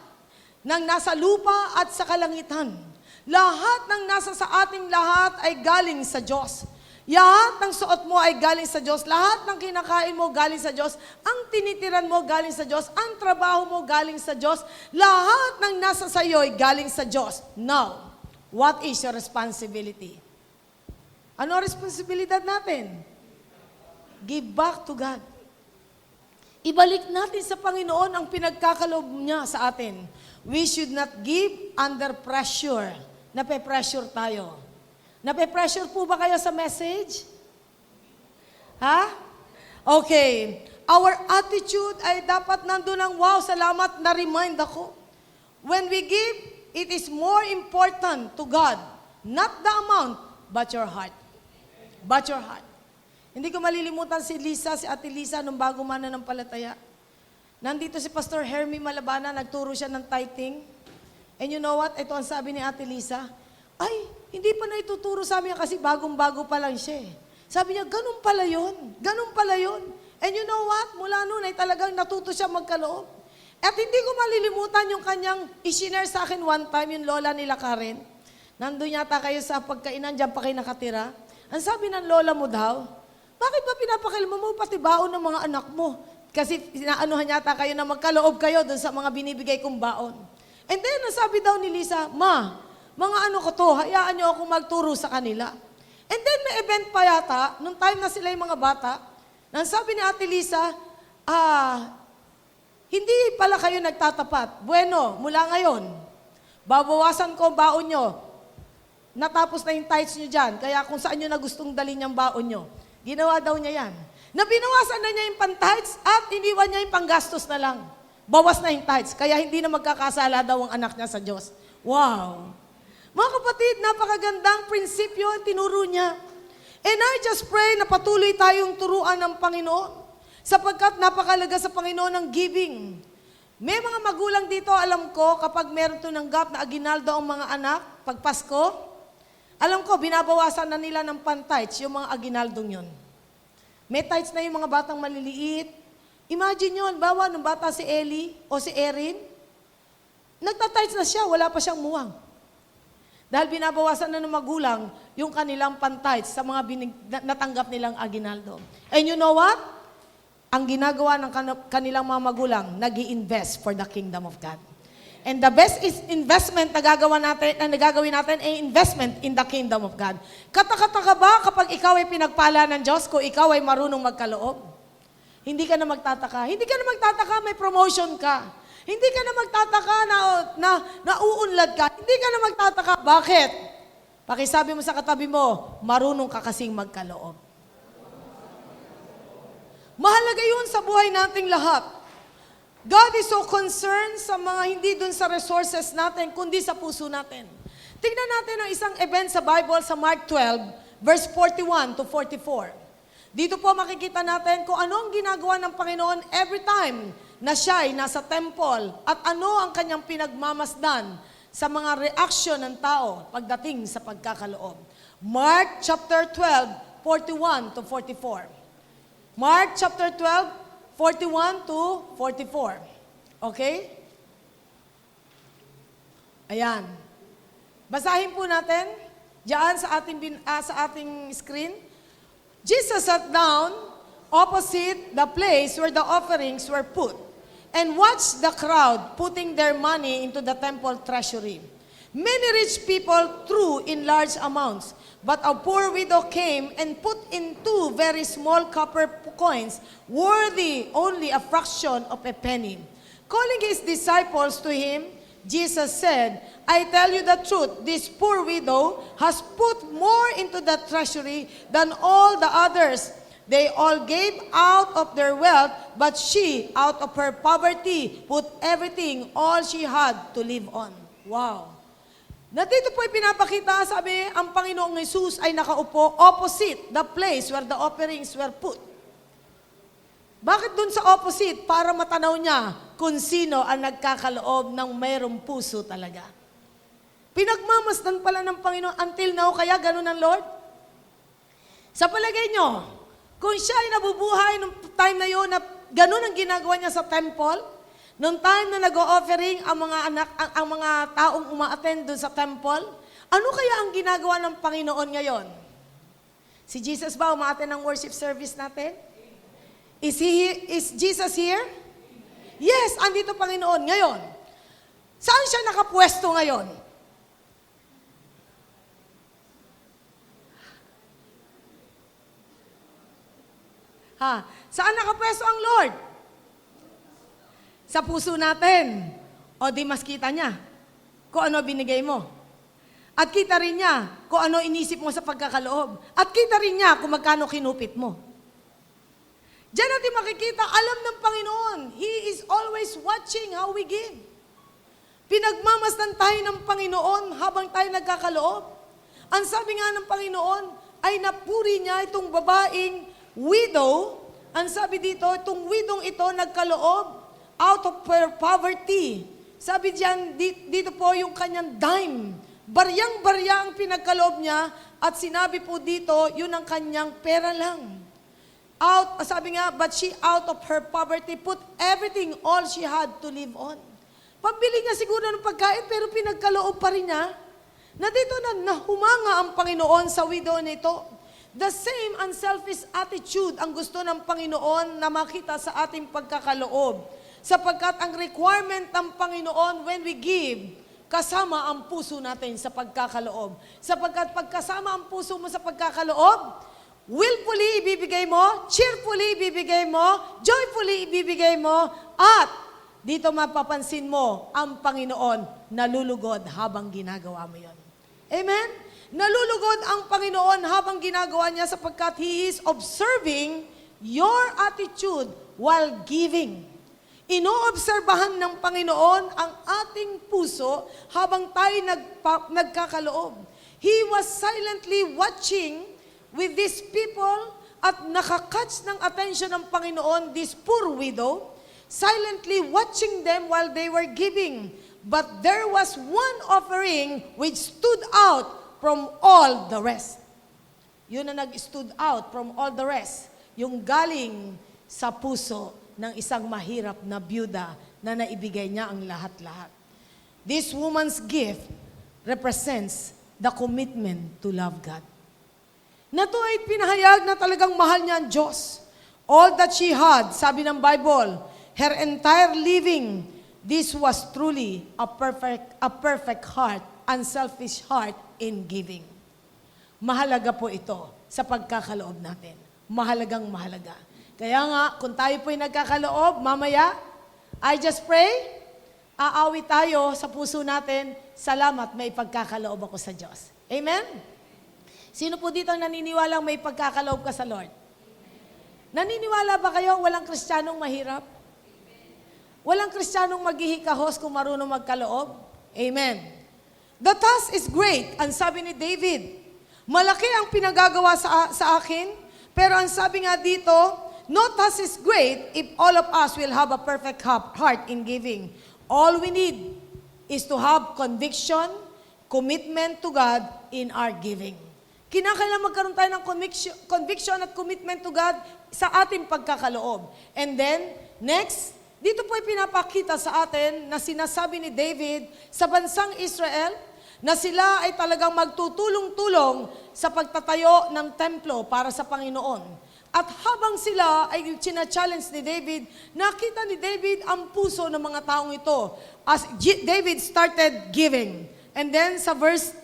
ng nasa lupa at sa kalangitan. Lahat ng nasa sa ating lahat ay galing sa Diyos. Lahat ng suot mo ay galing sa Diyos. Lahat ng kinakain mo galing sa Diyos. Ang tinitiran mo galing sa Diyos. Ang trabaho mo galing sa Diyos. Lahat ng nasa sa iyo ay galing sa Diyos. Now, what is your responsibility? Ano ang responsibilidad natin? Give back to God. Ibalik natin sa Panginoon ang pinagkakaloob niya sa atin. We should not give under pressure. Nape-pressure tayo. Nape-pressure po ba kayo sa message? Ha? Okay. Our attitude ay dapat nandun ang, wow, salamat, na-remind ako. When we give, it is more important to God, not the amount, but your heart. But your heart. Hindi ko malilimutan si Lisa, si Ate Lisa, nung bago mananampalataya. Nandito si Pastor Hermie Malabana, nagturo siya ng tithing. And you know what? Ito ang sabi ni Ate Lisa, Ay, hindi pa na ituturo sa amin kasi bagong-bago pa lang siya eh. Sabi niya, ganun pala yun. Ganun pala yun. And you know what? Mula noon ay talagang natuto siya magkaloob. At hindi ko malilimutan yung kanyang isinare sa akin one time, yung lola nila Karen. Nandun yata kayo sa pagkainan, dyan pa kayo nakatira. Ang sabi ng lola mo daw, bakit ba pinapakilma mo pati baon ng mga anak mo? Kasi sinaanuhan yata kayo na magkaloob kayo dun sa mga binibigay kong baon. And then, nasabi daw ni Lisa, Ma, mga ano ko to, hayaan niyo ako magturo sa kanila. And then, may event pa yata, nung time na sila yung mga bata, nang sabi ni Ate Lisa, hindi pala kayo nagtatapat. Bueno, mula ngayon, babawasan ko ang baon nyo. Natapos na yung tithes nyo dyan, kaya kung saan nyo na gustong dalhin yung baon nyo. Ginawa daw niya yan. Na binawasan na niya yung pang-tithes at iniwan niya yung panggastos na lang. Bawas na yung tithes, kaya hindi na magkakasala daw ang anak niya sa Diyos. Wow! Mga kapatid, napakagandang prinsipyo ang tinuro niya. And I just pray na patuloy tayong turuan ng Panginoon sapagkat napakalaga sa Panginoon ng giving. May mga magulang dito, alam ko, kapag meron tinanggap na aginaldo ang mga anak, pag Pasko, alam ko, binabawasan na nila ng pan-tithes yung mga aginaldong yun. May tithes na yung mga batang maliliit. Imagine yun, bawa nung bata si Ellie o si Erin, nagtatights na siya, wala pa siyang muwang. Dahil binabawasan na ng magulang yung kanilang pan-tithes sa mga natanggap nilang aginaldo. And you know what? Ang ginagawa ng kanilang mga magulang, nag-i-invest for the kingdom of God. And the best investment na nagagawin natin ay investment in the kingdom of God. Katakataka ba kapag ikaw ay pinagpala ng Diyos kung ikaw ay marunong magkaloob? Hindi ka na magtataka. Hindi ka na magtataka, may promotion ka. Hindi ka na magtataka na nauunlad ka. Hindi ka na magtataka. Bakit? Pakisabi mo sa katabi mo, marunong ka kasing magkaloob. Mahalaga yun sa buhay nating lahat. God is so concerned sa mga hindi dun sa resources natin, kundi sa puso natin. Tingnan natin ang isang event sa Bible sa Mark 12, verse 41 to 44. Dito po makikita natin kung ano ang ginagawa ng Panginoon every time na siya ay nasa temple at ano ang kanyang pinagmamasdan sa mga reaksyon ng tao pagdating sa pagkakaloob. Mark chapter 12, 41 to 44. Mark chapter 12, 41 to 44. Okay? Ayan. Basahin po natin diyan sa ating screen. Jesus sat down opposite the place where the offerings were put and watched the crowd putting their money into the temple treasury. Many rich people threw in large amounts, but a poor widow came and put in 2 very small copper coins, worthy only a fraction of a penny. Calling his disciples to him, Jesus said, I tell you the truth, this poor widow has put more into the treasury than all the others. They all gave out of their wealth, but she, out of her poverty, put everything, all she had to live on. Wow! Dito po pinapakita, sabi, ang Panginoong Jesus ay nakaupo opposite the place where the offerings were put. Bakit dun sa opposite? Para matanaw niya kung sino ang nagkakaloob ng mayroong puso talaga. Pinagmamasdan pala ng Panginoon until now, kaya ganun ang Lord? Sa palagay nyo, kung siya ay nabubuhay nung time na yun, na ganun ang ginagawa niya sa temple, nung time na nag-o-offering ang mga taong uma-attend doon sa temple, ano kaya ang ginagawa ng Panginoon ngayon? Si Jesus ba uma-attend ng worship service natin? Is Jesus here? Yes, andito Panginoon ngayon. Saan siya nakapwesto ngayon? Saan nakapwesto ang Lord? Sa puso natin. O di mas kita niya kung ano binigay mo. At kita rin niya kung ano inisip mo sa pagkakaloob. At kita rin niya kung magkano kinupit mo. Diyan natin makikita, alam ng Panginoon. He is always watching how we give. Pinagmamasdan tayo ng Panginoon habang tayo nagkakaloob. Ang sabi nga ng Panginoon ay napuri niya itong babaeng widow. Ang sabi dito, itong widong ito nagkaloob out of her poverty. Sabi diyan, dito po yung kanyang dime Baryang-barya ang pinagkaloob niya at sinabi po dito, yun ang kanyang pera lang. Sabi nga, but she out of her poverty put everything, all she had to live on. Pambili niya siguro ng pagkain pero pinagkaloob pa rin niya na dito na humanga ang Panginoon sa widow nito. The same unselfish attitude ang gusto ng Panginoon na makita sa ating pagkakaloob. Sapagkat ang requirement ng Panginoon when we give, kasama ang puso natin sa pagkakaloob. Sapagkat pagkasama ang puso mo sa pagkakaloob, willfully ibibigay mo, cheerfully ibibigay mo, joyfully ibibigay mo, at dito mapapansin mo ang Panginoon nalulugod habang ginagawa mo yon. Amen? Nalulugod ang Panginoon habang ginagawa niya sapagkat He is observing your attitude while giving. Inoobserbahan ng Panginoon ang ating puso habang tayo nagkakaloob. He was silently watching with these people at nakakatch ng attention ng Panginoon, this poor widow, silently watching them while they were giving. But there was one offering which stood out from all the rest. Yun na nag-stood out from all the rest. Yung galing sa puso ng isang mahirap na byuda na naibigay niya ang lahat-lahat. This woman's gift represents the commitment to love God. Na to ay pinahayag na talagang mahal niya ang Diyos. All that she had, sabi ng Bible, her entire living, this was truly a perfect heart, unselfish heart in giving. Mahalaga po ito sa pagkakaloob natin. Mahalagang mahalaga. Kaya nga, kung tayo po'y nagkakaloob, mamaya, I just pray, aawi tayo sa puso natin, salamat, may pagkakaloob ako sa Diyos. Amen? Sino po dito ang naniniwalang may pagkakaloob ka sa Lord? Naniniwala ba kayo walang Kristiyanong mahirap? Walang Kristiyanong maghihikahos kung marunong magkaloob? Amen. The task is great, ang sabi ni David. Malaki ang pinagagawa sa akin, pero ang sabi nga dito, no task is great if all of us will have a perfect heart in giving. All we need is to have conviction, commitment to God in our giving. Kinakailangan magkaroon tayo ng conviction at commitment to God sa ating pagkakaloob. And then, next, dito po ay pinapakita sa atin na sinasabi ni David sa bansang Israel na sila ay talagang magtutulong-tulong sa pagtatayo ng templo para sa Panginoon. At habang sila ay china-challenge ni David, nakita ni David ang puso ng mga taong ito as David started giving. And then sa verse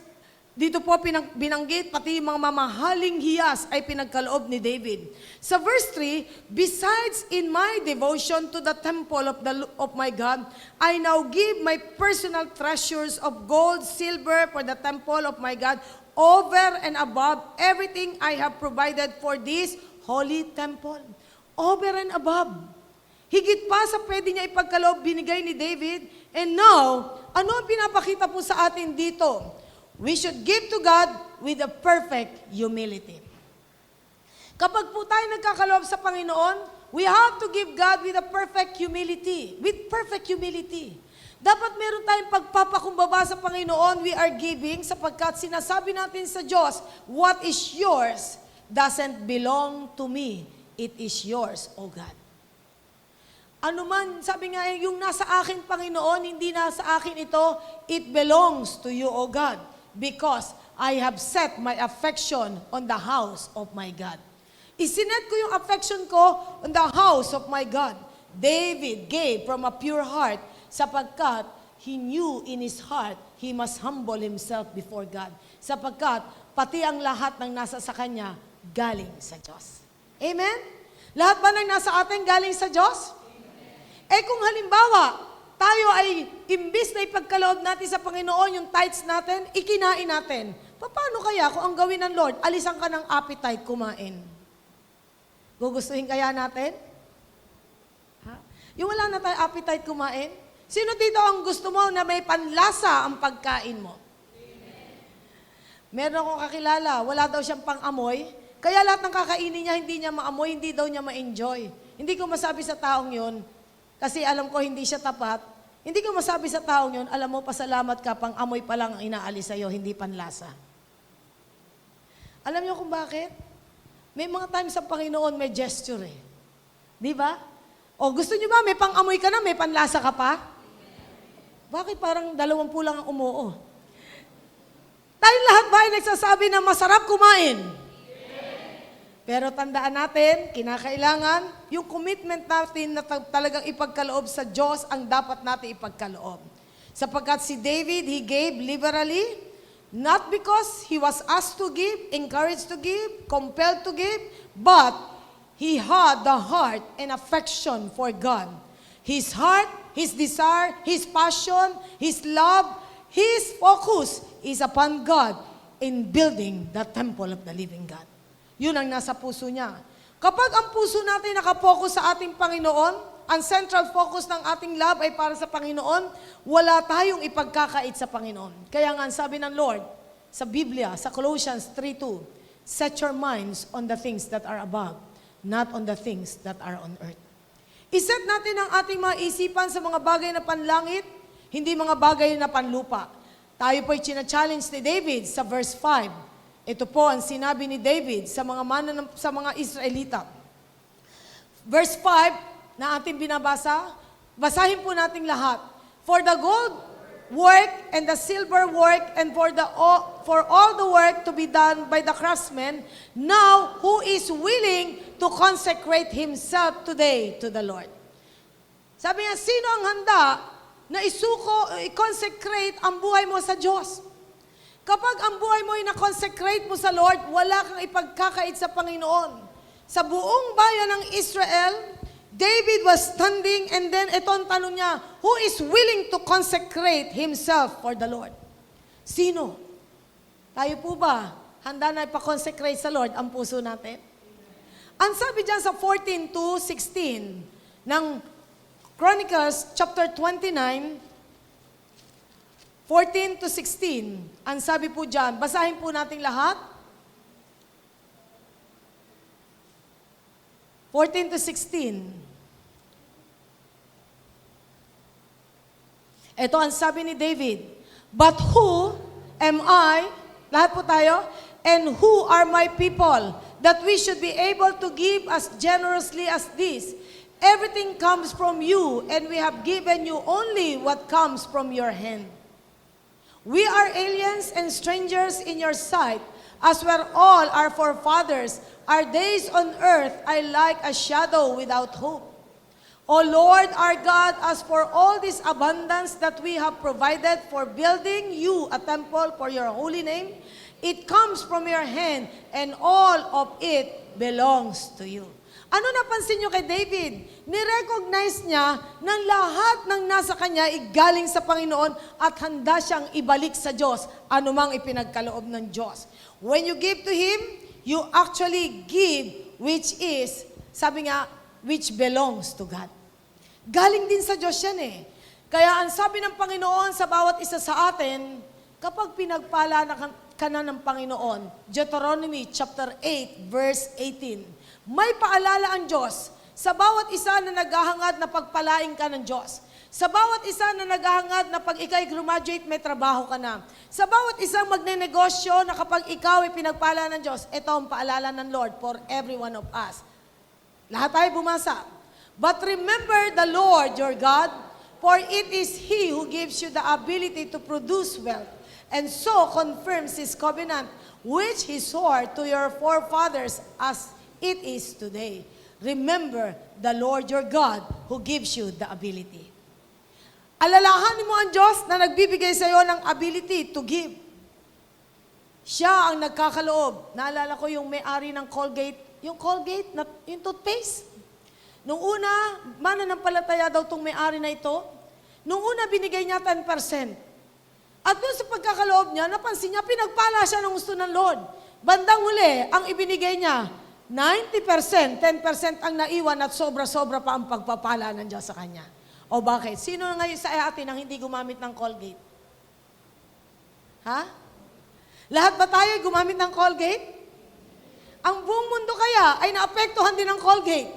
dito po binanggit, pati yung mga mamahaling hiyas ay pinagkaloob ni David. Sa verse 3, besides in my devotion to the temple of my God, I now give my personal treasures of gold, silver for the temple of my God, over and above everything I have provided for this holy temple. Over and above. Higit pa sa pwede niya ipagkaloob, binigay ni David. And now, ano ang pinapakita po sa atin dito? We should give to God with a perfect humility. Kapag po tayo nagkakaloob sa Panginoon, we have to give God with a perfect humility. With perfect humility. Dapat meron tayong pagpapakumbaba sa Panginoon, we are giving sapagkat sinasabi natin sa Diyos, what is yours doesn't belong to me. It is yours, O God. Ano man, sabi nga, yung nasa akin, Panginoon, hindi nasa akin ito, it belongs to you, O God. Because I have set my affection on the house of my God. Isinet ko yung affection ko on the house of my God. David gave from a pure heart sapagkat he knew in his heart he must humble himself before God. Sapagkat pati ang lahat ng nasa sa kanya galing sa Diyos. Amen? Lahat ba ng nasa atin galing sa Diyos? Amen. Kung halimbawa, tayo ay, imbis na ipagkaloob natin sa Panginoon yung tithes natin, ikinain natin. Paano kaya kung ang gawin ng Lord, alisan ka ng appetite kumain? Gugustuhin kaya natin? Ha? Yung wala na tayo appetite kumain? Sino dito ang gusto mo na may panlasa ang pagkain mo? Amen. Meron akong kakilala, wala daw siyang pang-amoy, kaya lahat ng kakainin niya, hindi niya maamoy, hindi daw niya ma-enjoy. Hindi ko masabi sa taong yun, kasi alam ko hindi siya tapat. Hindi ko masabi sa taong yun, alam mo, pasalamat ka, pang amoy pa lang ang inaalis sa'yo, hindi panlasa. Alam niyo kung bakit? May mga times sa Panginoon may gesture eh. Di ba? O gusto niyo ba, may pang-amoy ka na, may panlasa ka pa? Bakit parang 20 lang ang umuo? Tayo lahat ba ay nagsasabi na masarap kumain? Pero tandaan natin, kinakailangan, yung commitment natin na talagang ipagkaloob sa Diyos ang dapat natin ipagkaloob. Sapagkat si David, he gave liberally, not because he was asked to give, encouraged to give, compelled to give, but he had the heart and affection for God. His heart, his desire, his passion, his love, his focus is upon God in building the temple of the living God. Yun ang nasa puso niya. Kapag ang puso natin nakapokus sa ating Panginoon, ang central focus ng ating love ay para sa Panginoon, wala tayong ipagkakait sa Panginoon. Kaya nga, sabi ng Lord sa Biblia, sa Colossians 3:2, set your minds on the things that are above, not on the things that are on earth. Iset natin ang ating mga isipan sa mga bagay na panlangit, hindi mga bagay na panlupa. Tayo po'y china-challenge ni David sa verse 5. Ito po ang sinabi ni David sa mga Israelita. Verse 5 na ating binabasa, basahin po nating lahat. For the gold work and the silver work and for all the work to be done by the craftsmen, now who is willing to consecrate himself today to the Lord? Sabi niya, sino ang handa na i-consecrate ang buhay mo sa Diyos? Kapag ang buhay mo ay na-consecrate mo sa Lord, wala kang ipagkakait sa Panginoon. Sa buong bayan ng Israel, David was standing and then ito ang tanong niya, who is willing to consecrate himself for the Lord? Sino? Tayo po ba? Handa na ipakonsecrate sa Lord ang puso natin? Ang sabi dyan sa 14:16 ng Chronicles chapter 29, 14-16, ang sabi po dyan, basahin po natin lahat. 14-16. Ito ang sabi ni David, but who am I, lahat po tayo, and who are my people, that we should be able to give as generously as this? Everything comes from you, and we have given you only what comes from your hand. We are aliens and strangers in your sight, as were all our forefathers. Our days on earth are like a shadow without hope. O Lord our God, as for all this abundance that we have provided for building you a temple for your holy name, it comes from your hand, and all of it belongs to you. Ano napansin nyo kay David? Nirecognize niya na lahat ng nasa kanya ay galing sa Panginoon at handa siyang ibalik sa Diyos, anumang ipinagkaloob ng Diyos. When you give to Him, you actually give which is, sabi nga, which belongs to God. Galing din sa Diyos yan eh. Kaya ang sabi ng Panginoon sa bawat isa sa atin, kapag pinagpala ka na ng Panginoon, Deuteronomy chapter 8, verse 18, may paalala ang Diyos sa bawat isa na naghahangad na pagpalain ka ng Diyos. Sa bawat isa na naghahangad na pag ikaw'y graduate, may trabaho ka na. Sa bawat isang magnenegosyo na kapag ikaw ay pinagpala ng Diyos, ito ang paalala ng Lord for every one of us. Lahat tayo bumasa. But remember the Lord your God, for it is He who gives you the ability to produce wealth, and so confirms His covenant, which He swore to your forefathers as it is today. Remember the Lord your God who gives you the ability. Alalahanin mo ang Diyos na nagbibigay sa iyo ng ability to give. Siya ang nagkakaloob. Naalala ko yung may-ari ng Colgate, yung toothpaste. Nung una, mananampalataya daw itong may-ari na ito. Nung una, binigay niya 10%. At doon sa pagkakaloob niya, napansin niya, pinagpala siya ng gusto ng Lord. Bandang huli, ang ibinigay niya, 90%, 10% ang naiwan at sobra-sobra pa ang pagpapala ng Diyos sa kanya. O bakit? Sino ngayon sa atin ang hindi gumamit ng Colgate? Ha? Lahat ba tayo gumamit ng Colgate? Ang buong mundo kaya ay naapektuhan din ng Colgate.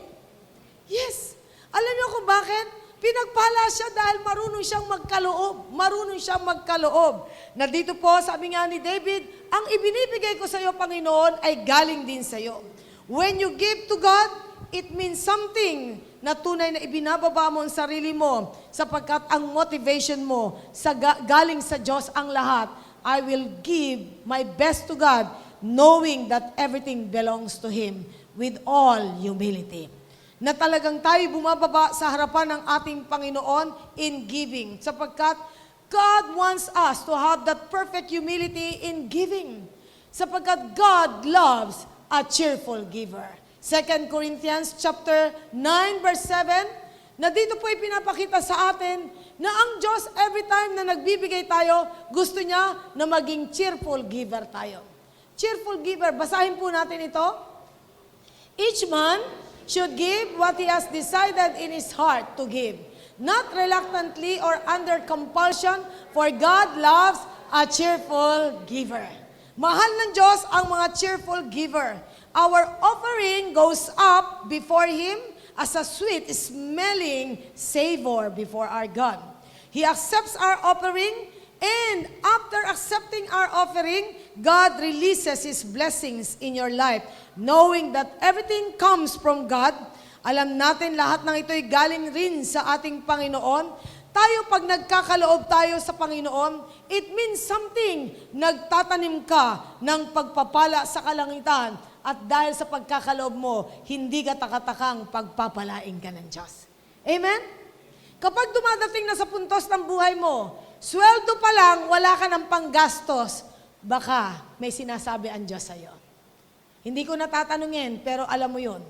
Yes. Alam niyo kung bakit? Pinagpala siya dahil marunong siyang magkaloob. Marunong siyang magkaloob. Na dito po, sabi nga ni David, ang ibinibigay ko sa iyo, Panginoon, ay galing din sa iyo. When you give to God, it means something na tunay na ibinababa mo ang sarili mo sapagkat ang motivation mo galing sa Diyos ang lahat. I will give my best to God knowing that everything belongs to Him with all humility. Na talagang tayo bumababa sa harapan ng ating Panginoon in giving sapagkat God wants us to have that perfect humility in giving sapagkat God loves a cheerful giver. 2 Corinthians chapter 9 verse 7, na dito po ipinapakita sa atin na ang Diyos every time na nagbibigay tayo, gusto niya na maging cheerful giver tayo. Cheerful giver, basahin po natin ito. Each man should give what he has decided in his heart to give, not reluctantly or under compulsion, for God loves a cheerful giver. Mahal ng Diyos ang mga cheerful giver. Our offering goes up before Him as a sweet-smelling savor before our God. He accepts our offering, and after accepting our offering, God releases His blessings in your life. Knowing that everything comes from God, alam natin lahat ng ito'y galing rin sa ating Panginoon. Tayo pag nagkakaloob tayo sa Panginoon, it means something. Nagtatanim ka ng pagpapala sa kalangitan at dahil sa pagkakaloob mo, hindi ka takatakang pagpapalain ka ng Diyos. Amen? Kapag dumadating na sa puntos ng buhay mo, sweldo pa lang, wala ka ng panggastos, baka may sinasabi ang Diyos sa'yo. Hindi ko natatanungin, pero alam mo yun.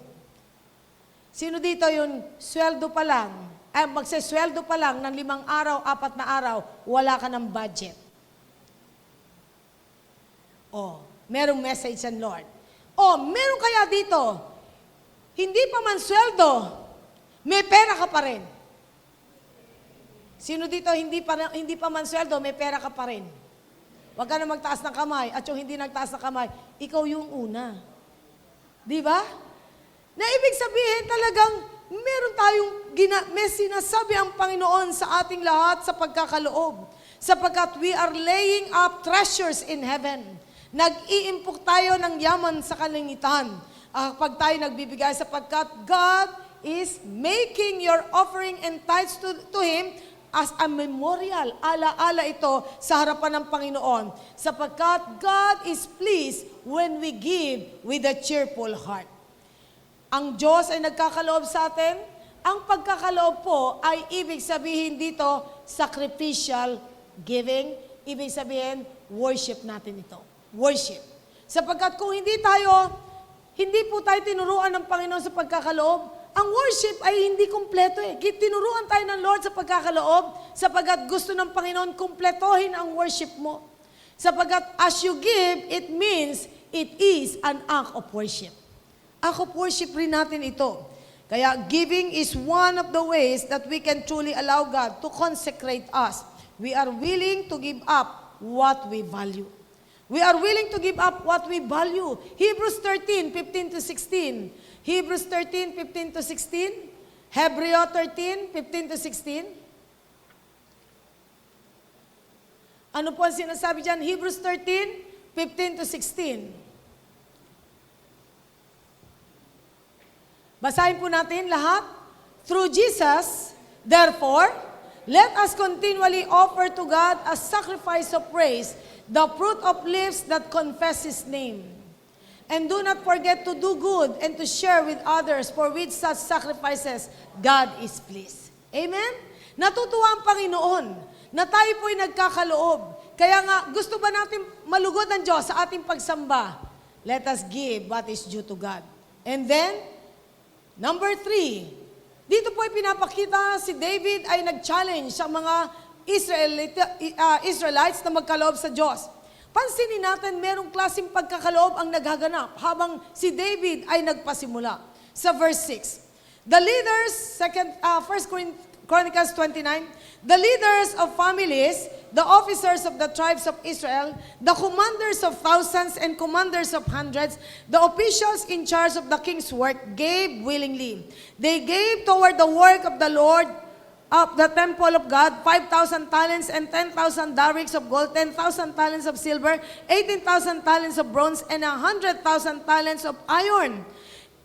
Sino dito yung sweldo pa lang, magsesweldo pa lang ng 5 araw, 4 na araw, wala ka ng budget. Merong message ang Lord. Meron kaya dito, hindi pa man sweldo, may pera ka pa rin. Sino dito, hindi pa man sweldo, may pera ka pa rin. Huwag ka na magtaas ng kamay, at yung hindi nagtaas ng kamay, ikaw yung una. Di ba? Na ibig sabihin talagang, meron tayong may sinasabi ang Panginoon sa ating lahat sa pagkakaloob. Sapagkat we are laying up treasures in heaven. Nag-iimpok tayo ng yaman sa kalangitan. Pag tayo nagbibigay sapagkat God is making your offering and tithes to Him as a memorial. Ala-ala ito sa harapan ng Panginoon. Sapagkat God is pleased when we give with a cheerful heart. Ang Diyos ay nagkakaloob sa atin. Ang pagkakaloob po ay ibig sabihin dito, sacrificial giving. Ibig sabihin, worship natin ito. Worship. Sapagkat kung hindi po tayo tinuruan ng Panginoon sa pagkakaloob, ang worship ay hindi kumpleto eh. Tinuruan tayo ng Lord sa pagkakaloob, sapagkat gusto ng Panginoon kumpletohin ang worship mo. Sapagkat as you give, it means it is an act of worship. Act of worship rin natin ito. Kaya giving is one of the ways that we can truly allow God to consecrate us. We are willing to give up what we value. We are willing to give up what we value. Hebrews 13:15-16. Hebrews 13:15-16. Hebreo 13:15-16. Ano po ang sinasabi dyan? Hebrews 13:15-16. Basahin po natin lahat. Through Jesus, therefore, let us continually offer to God a sacrifice of praise, the fruit of lips that confess His name. And do not forget to do good and to share with others, for with such sacrifices, God is pleased. Amen? Natutuwa ang Panginoon na tayo po'y nagkakaloob. Kaya nga, gusto ba natin malugod ng Diyos sa ating pagsamba? Let us give what is due to God. And then, number 3, dito po ay pinapakita si David ay nag-challenge sa mga Israelites na magkaloob sa Diyos. Pansinin natin, merong klaseng pagkakaloob ang naghaganap habang si David ay nagpasimula. Sa verse 6, the leaders, 1 Chronicles 29, the leaders of families, the officers of the tribes of Israel, the commanders of thousands and commanders of hundreds, the officials in charge of the king's work gave willingly. They gave toward the work of the Lord of the temple of God, 5,000 talents and 10,000 darics of gold, 10,000 talents of silver, 18,000 talents of bronze, and 100,000 talents of iron.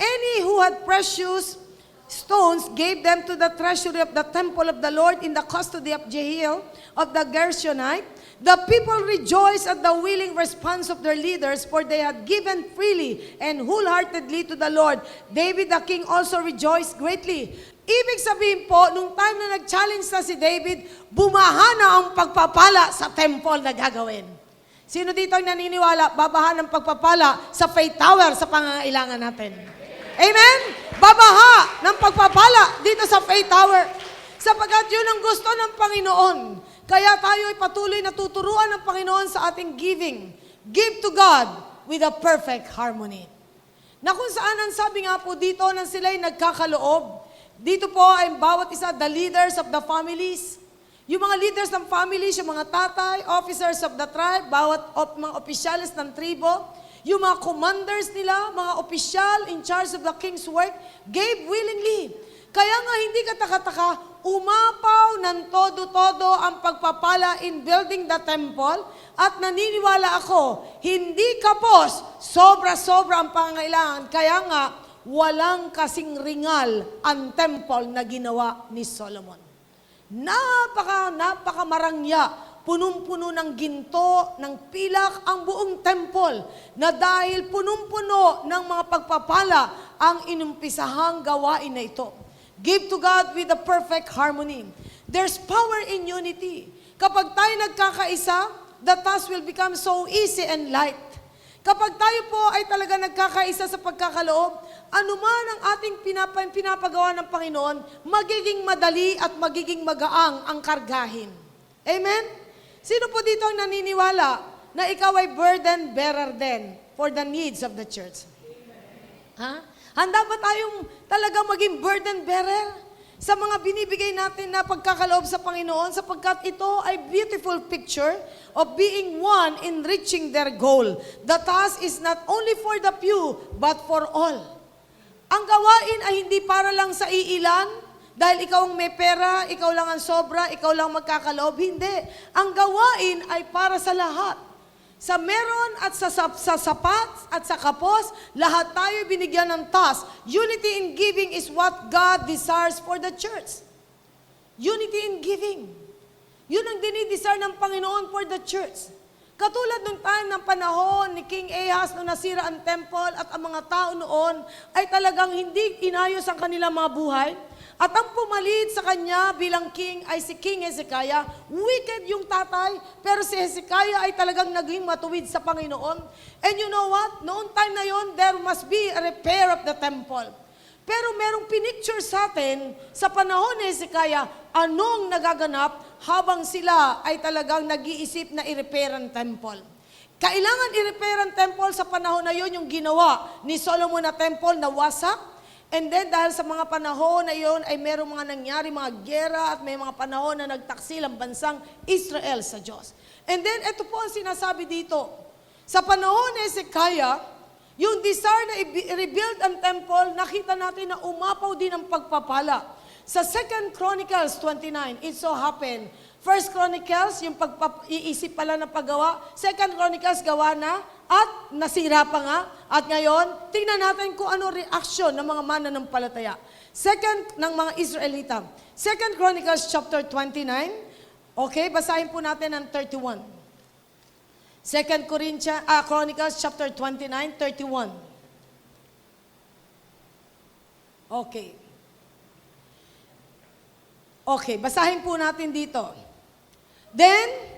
Any who had precious stones gave them to the treasury of the temple of the Lord in the custody of Jehiel of the Gershonite. The people rejoiced at the willing response of their leaders, for they had given freely and wholeheartedly to the Lord. David the king also rejoiced greatly. Ibig sabihin po, nung time na nag-challenge na si David, bumaha na ang pagpapala sa temple na gagawin. Sino dito ang naniniwala, babaha ng pagpapala sa Faith Tower sa pangangailangan natin? Amen? Babaha ng pagpapala dito sa Faith Tower. Sapagkat yun ang gusto ng Panginoon. Kaya tayo ay patuloy na tuturuan ng Panginoon sa ating giving. Give to God with a perfect harmony. Na kung saan ang sabi nga po dito nang sila'y nagkakaloob, dito po ay bawat isa, the leaders of the families, yung mga leaders ng families, yung mga tatay, officers of the tribe, bawat mga opisyalis ng tribo, yung mga commanders nila, mga opisyal in charge of the king's work, gave willingly. Kaya nga hindi kataka-taka, umapaw ng todo-todo ang pagpapala in building the temple at naniniwala ako, hindi kapos, sobra-sobra ang pangangailangan. Kaya nga, walang kasing ringal ang temple na ginawa ni Solomon. Napakamarangya, punong-puno ng ginto, ng pilak ang buong temple na dahil punong-puno ng mga pagpapala ang inumpisahang gawain na ito. Give to God with a perfect harmony. There's power in unity. Kapag tayo nagkakaisa, the task will become so easy and light. Kapag tayo po ay talaga nagkakaisa sa pagkakaloob, anuman ang ating pinapagawa ng Panginoon, magiging madali at magiging magaang ang kargahin. Amen? Sino po dito ang naniniwala na ikaw ay burden bearer din for the needs of the church? Ha? Handa ba tayong talagang maging burden bearer sa mga binibigay natin na pagkakaloob sa Panginoon, sapagkat ito ay beautiful picture of being one in reaching their goal. The task is not only for the few, but for all. Ang gawain ay hindi para lang sa iilan, dahil ikaw ang may pera, ikaw lang ang sobra, ikaw lang magkakaloob. Hindi. Ang gawain ay para sa lahat. Sa meron at sa sapat at sa kapos, lahat tayo binigyan ng task. Unity in giving is what God desires for the church. Unity in giving. Yun ang dinidesire ng Panginoon for the church. Katulad nung time ng panahon ni King Ahaz nung nasira ang temple at ang mga tao noon ay talagang hindi inayos ang kanilang mga buhay. At ang pumalit sa kanya bilang king ay si King Hezekiah. Wicked yung tatay, pero si Hezekiah ay talagang naging matuwid sa Panginoon. And you know what? Noong time na yon, there must be a repair of the temple. Pero merong pinicture sa atin, sa panahon ni Hezekiah, anong nagaganap habang sila ay talagang nag-iisip na i-repair ang temple. Kailangan i-repair ang temple sa panahon na yon, yung ginawa ni Solomon na temple na wasak. And then dahil sa mga panahon na yon ay merong mga nangyari, mga gera at may mga panahon na nagtaksil ang bansang Israel sa Diyos. And then ito po ang sinasabi dito. Sa panahon ni Hezekiah, yung desire na i-rebuild ang temple, nakita natin na umapaw din ang pagpapala. Sa 2 Chronicles 29, it so happened, 1 Chronicles, yung iisip pala ng paggawa, 2 Chronicles gawa na, at nasira pa nga. At ngayon, tingnan natin kung ano reaction ng mga mananampalataya. Second, ng mga Israelita. 2 Chronicles chapter 29. Okay, basahin po natin ang 31. 2 Chronicles chapter 29, 31. Okay. Okay, basahin po natin dito. Then,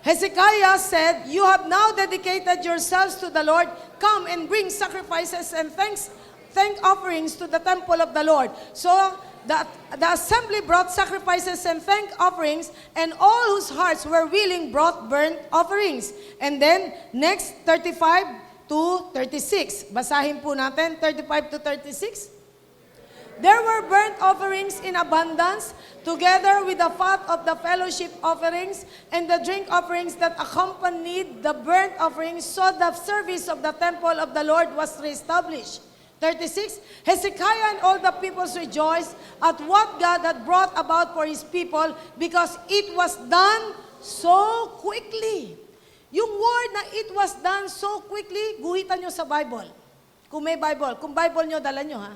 Hezekiah said, "You have now dedicated yourselves to the Lord. Come and bring sacrifices and thank offerings to the temple of the Lord." So the assembly brought sacrifices and thank offerings, and all whose hearts were willing brought burnt offerings. And then, next, 35 to 36. Basahin po natin, 35 to 36. There were burnt offerings in abundance, together with the fat of the fellowship offerings and the drink offerings that accompanied the burnt offerings, so the service of the temple of the Lord was reestablished. 36, Hezekiah and all the peoples rejoiced at what God had brought about for His people because it was done so quickly. Yung word na it was done so quickly, guhitan nyo sa Bible. Kung may Bible. Kung Bible nyo, dala nyo ha.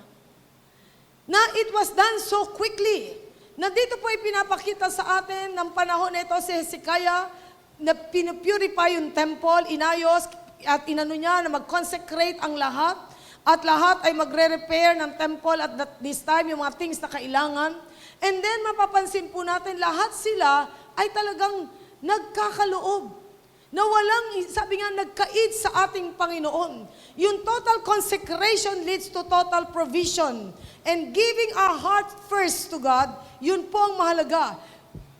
Na it was done so quickly. Na dito po ipinapakita sa atin ng panahon na ito si Hezekiah na pinupurify yung temple, inayos at inano niya na mag-consecrate ang lahat. At lahat ay magre-repair ng temple at this time, yung mga things na kailangan. And then, mapapansin po natin, lahat sila ay talagang nagkakaloob. Na walang, sabi nga, nagkait sa ating Panginoon. Yung total consecration leads to total provision. And giving our heart first to God, yun po ang mahalaga.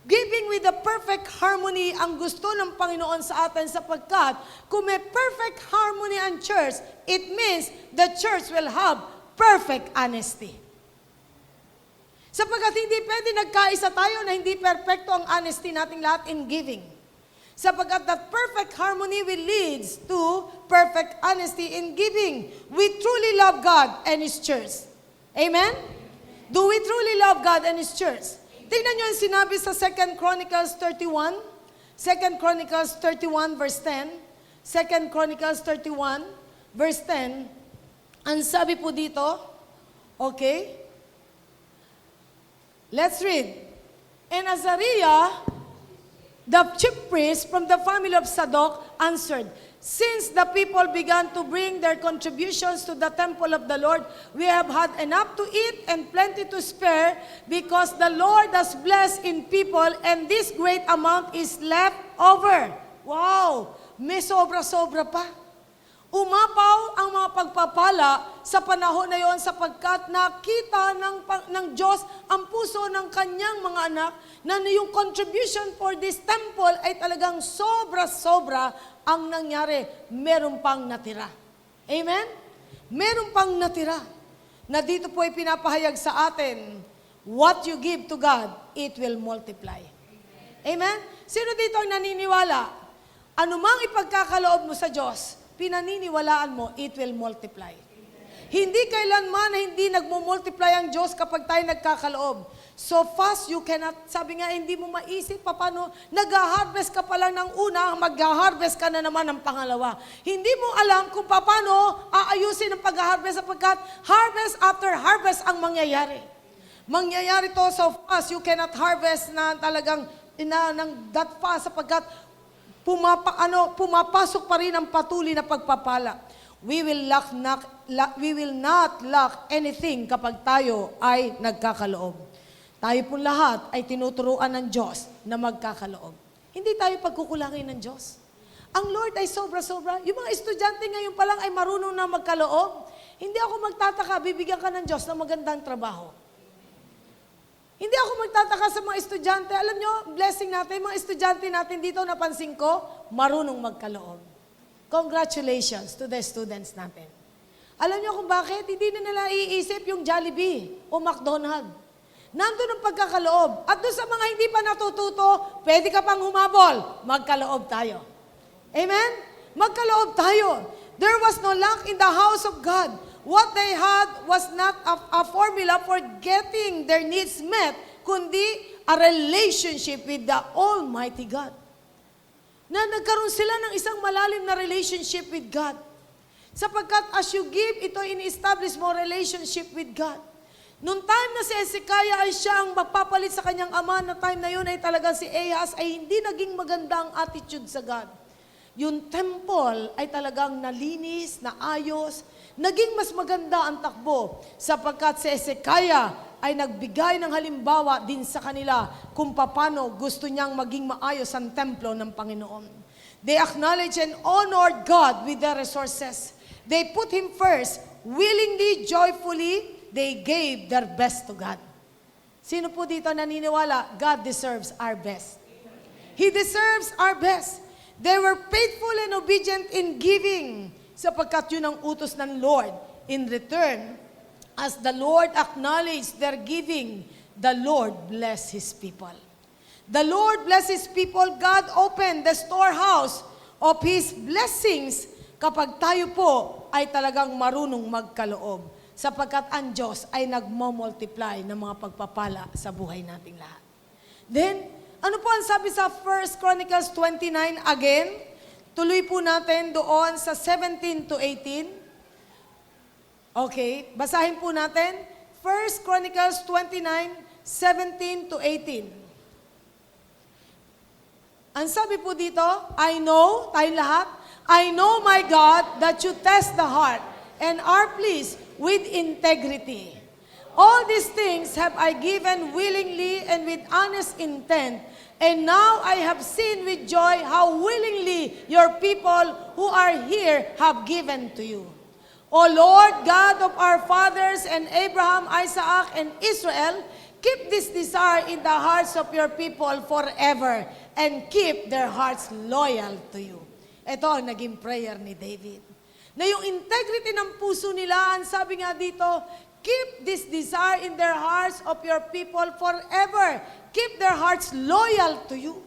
Giving with the perfect harmony ang gusto ng Panginoon sa atin sapagkat kung may perfect harmony ang church, it means the church will have perfect honesty. Sapagkat hindi pwede nagkaisa tayo na hindi perfecto ang honesty nating lahat in giving. Sapagkat that perfect harmony will leads to perfect honesty in giving. We truly love God and His church. Amen? Do we truly love God and His church? Tingnan nyo yung sinabi sa 2 Chronicles 31. 2 Chronicles 31 verse 10. 2 Chronicles 31 verse 10. Ang sabi po dito, okay? Let's read. And Azariah, the chief priest from the family of Zadok, answered, since the people began to bring their contributions to the temple of the Lord, we have had enough to eat and plenty to spare, because the Lord has blessed in people, and this great amount is left over. Wow! May sobra-sobra pa. Umapaw ang mga pagpapala sa panahon na yon sapagkat nakita ng Diyos ang puso ng kanyang mga anak na yung contribution for this temple ay talagang sobra-sobra ang nangyari. Meron pang natira. Amen? Meron pang natira. Na dito po ay pinapahayag sa atin, what you give to God, it will multiply. Amen? Sino dito ang naniniwala? Anumang ipagkakaloob mo sa Diyos, pinaniniwalaan mo, it will multiply. Hindi kailanman na hindi nagmo-multiply ang Diyos kapag tayo nagkakaloob. So fast, you cannot, sabi nga, hindi mo maisip paano, nag-harvest ka pa lang ng una, mag-harvest ka na naman ng pangalawa. Hindi mo alam kung paano aayusin ang pag-harvest sapagkat harvest after harvest ang mangyayari. Mangyayari to so fast, you cannot harvest na talagang ng that fast sapagkat pumapasok pa rin ang patuloy na pagpapala. We will not lack anything kapag tayo ay nagkakaloob. Tayo pong lahat ay tinuturuan ng Diyos na magkakaloob. Hindi tayo pagkukulangin ng Diyos. Ang Lord ay sobra-sobra. Yung mga estudyante ngayon pa lang ay marunong na magkaloob. Hindi ako magtataka, bibigyan ka ng Diyos ng magandang trabaho. Hindi ako magtataka sa mga estudyante. Alam nyo, blessing natin, mga estudyante natin dito, napansin ko, marunong magkaloob. Congratulations to the students natin. Alam nyo kung bakit? Hindi na nila iisip yung Jollibee o McDonald's. Nandun ang pagkakaloob. At doon sa mga hindi pa natututo, pwede ka pang humabol. Magkaloob tayo. Amen? Magkaloob tayo. There was no lack in the house of God. What they had was not a formula for getting their needs met, kundi a relationship with the Almighty God. Na nagkaroon sila ng isang malalim na relationship with God. Sapagkat as you give, ito in-establish mo relationship with God. Noong time na si Hezekiah ay siya ang magpapalit sa kanyang ama, na time na yun ay talagang si Ahaz ay hindi naging maganda ang attitude sa God. Yung temple ay talagang nalinis, naayos, naging mas maganda ang takbo sapagkat si Hezekiah ay nagbigay ng halimbawa din sa kanila kung paano gusto niyang maging maayos ang templo ng Panginoon. They acknowledged and honored God with their resources. They put Him first, willingly, joyfully, they gave their best to God. Sino po dito naniniwala? God deserves our best. He deserves our best. They were faithful and obedient in giving sapagkat yun ang utos ng Lord. In return, as the Lord acknowledged their giving, the Lord blessed His people. The Lord blessed His people. God opened the storehouse of His blessings kapag tayo po ay talagang marunong magkaloob. sapagkat ang Diyos ay nagmo-multiply ng mga pagpapala sa buhay nating lahat. Then, ano po ang sabi sa 1 Chronicles 29 again? Tuloy po natin doon sa 17 to 18. Okay, basahin po natin. 1 Chronicles 29, 17 to 18. Ang sabi po dito, I know, tayong lahat, I know, my God, that you test the heart and are pleased with integrity. All these things have I given willingly and with honest intent, and now I have seen with joy how willingly your people who are here have given to you. O Lord, God of our fathers and Abraham, Isaac, and Israel, keep this desire in the hearts of your people forever and keep their hearts loyal to you. Ito ang naging prayer ni David. Na yung integrity ng puso nila, ang sabi nga dito, keep this desire in their hearts of your people forever. Keep their hearts loyal to you.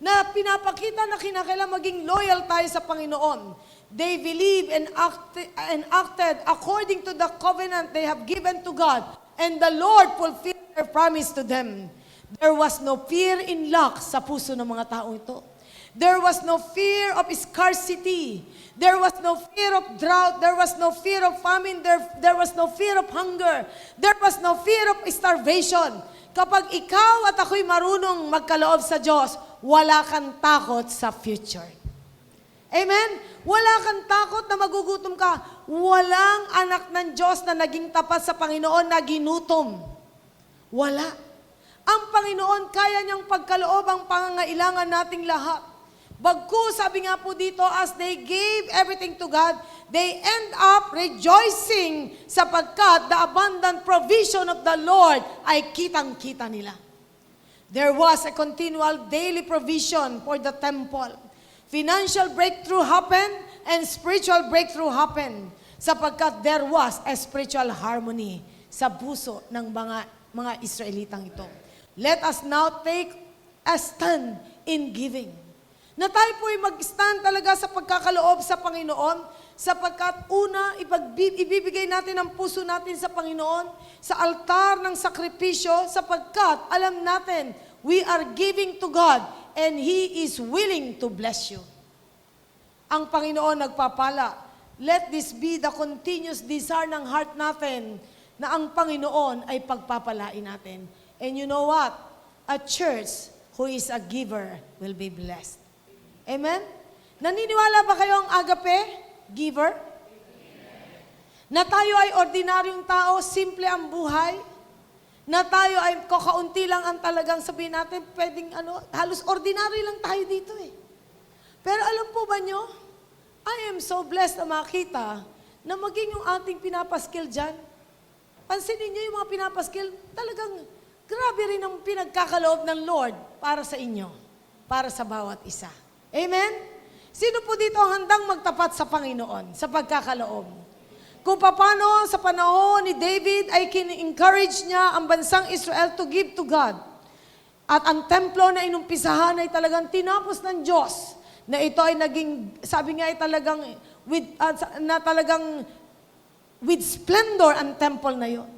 Na pinapakita na kinakailangan maging loyal tayo sa Panginoon. They believe and acted according to the covenant they have given to God. And the Lord fulfilled their promise to them. There was no fear in lack sa puso ng mga tao ito. There was no fear of scarcity. There was no fear of drought. There was no fear of famine. There was no fear of hunger. There was no fear of starvation. Kapag ikaw at ako'y marunong magkaloob sa Diyos, wala kang takot sa future. Amen? Wala kang takot na magugutom ka. Walang anak ng Diyos na naging tapat sa Panginoon na ginutom. Wala. Ang Panginoon, kaya niyang pagkaloob ang pangangailangan nating lahat. Bagkus, sabi nga po dito, as they gave everything to God, they end up rejoicing sapagkat the abundant provision of the Lord ay kitang-kita nila. There was a continual daily provision for the temple. Financial breakthrough happened and spiritual breakthrough happened sapagkat there was a spiritual harmony sa puso ng mga Israelitang ito. Let us now take a stand in giving. Na tayo po ay mag-stand talaga sa pagkakaloob sa Panginoon, sapagkat una, ibibigay natin ang puso natin sa Panginoon, sa altar ng sakripisyo, sapagkat alam natin, we are giving to God, and He is willing to bless you. Ang Panginoon nagpapala. Let this be the continuous desire ng heart natin, na ang Panginoon ay pagpapalain natin. And you know what? A church who is a giver will be blessed. Amen? Naniniwala ba kayo ang agape? Giver? Na tayo ay ordinaryong tao, simple ang buhay? Na tayo ay kakaunti lang ang talagang sabihin natin, pwedeng halos ordinary lang tayo dito eh. Pero alam po ba nyo, I am so blessed na makita na maging yung ating pinapaskil dyan. Pansinin nyo yung mga pinapaskil, talagang grabe rin ang pinagkakaloob ng Lord para sa inyo, para sa bawat isa. Amen? Sino po dito ang handang magtapat sa Panginoon sa pagkakaloob? Kung paano sa panahon ni David ay kin-encourage niya ang bansang Israel to give to God. At ang templo na inumpisahan ay talagang tinapos ng Diyos. Na ito ay naging, sabi nga ay talagang with splendor ang temple na yon.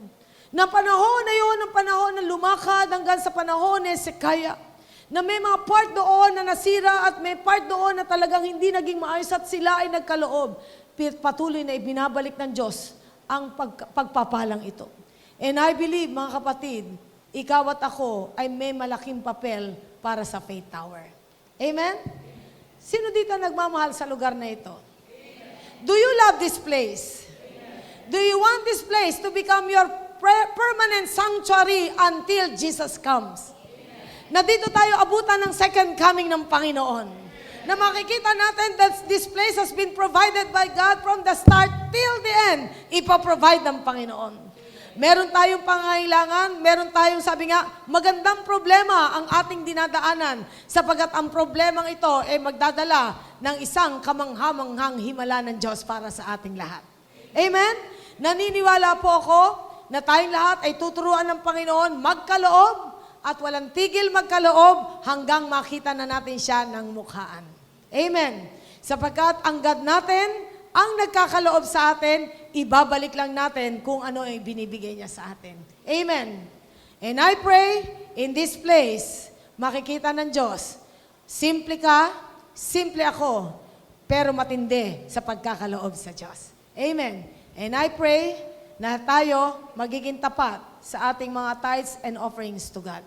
Na panahon na yon, ang panahon na lumakad hanggang sa panahon ni Hezekiah. Na may mga part doon na nasira at may part doon na talagang hindi naging maayos at sila ay nagkaloob. Patuloy na ibinabalik ng Diyos ang pagpapalang ito. And I believe, mga kapatid, ikaw at ako ay may malaking papel para sa Faith Tower. Amen? Sino dito nagmamahal sa lugar na ito? Do you love this place? Do you want this place to become your permanent sanctuary until Jesus comes? Na dito tayo abutan ng second coming ng Panginoon. Na makikita natin that this place has been provided by God from the start till the end. Ipaprovide ng Panginoon. Meron tayong pangailangan, meron tayong, sabi nga, magandang problema ang ating dinadaanan sapagkat ang problemang ito ay magdadala ng isang kamanghamanghang himala ng Diyos para sa ating lahat. Amen? Naniniwala po ako na tayong lahat ay tuturuan ng Panginoon magkaloob at walang tigil magkaloob hanggang makita na natin siya ng mukhaan. Amen. Sapagkat ang God natin ang nagkakaloob sa atin, ibabalik lang natin kung ano ay binibigay niya sa atin. Amen. And I pray, in this place, makikita ng Diyos, simple ka, simple ako, pero matindi sa pagkakaloob sa Diyos. Amen. And I pray na tayo magiging tapat sa ating mga tithes and offerings to God.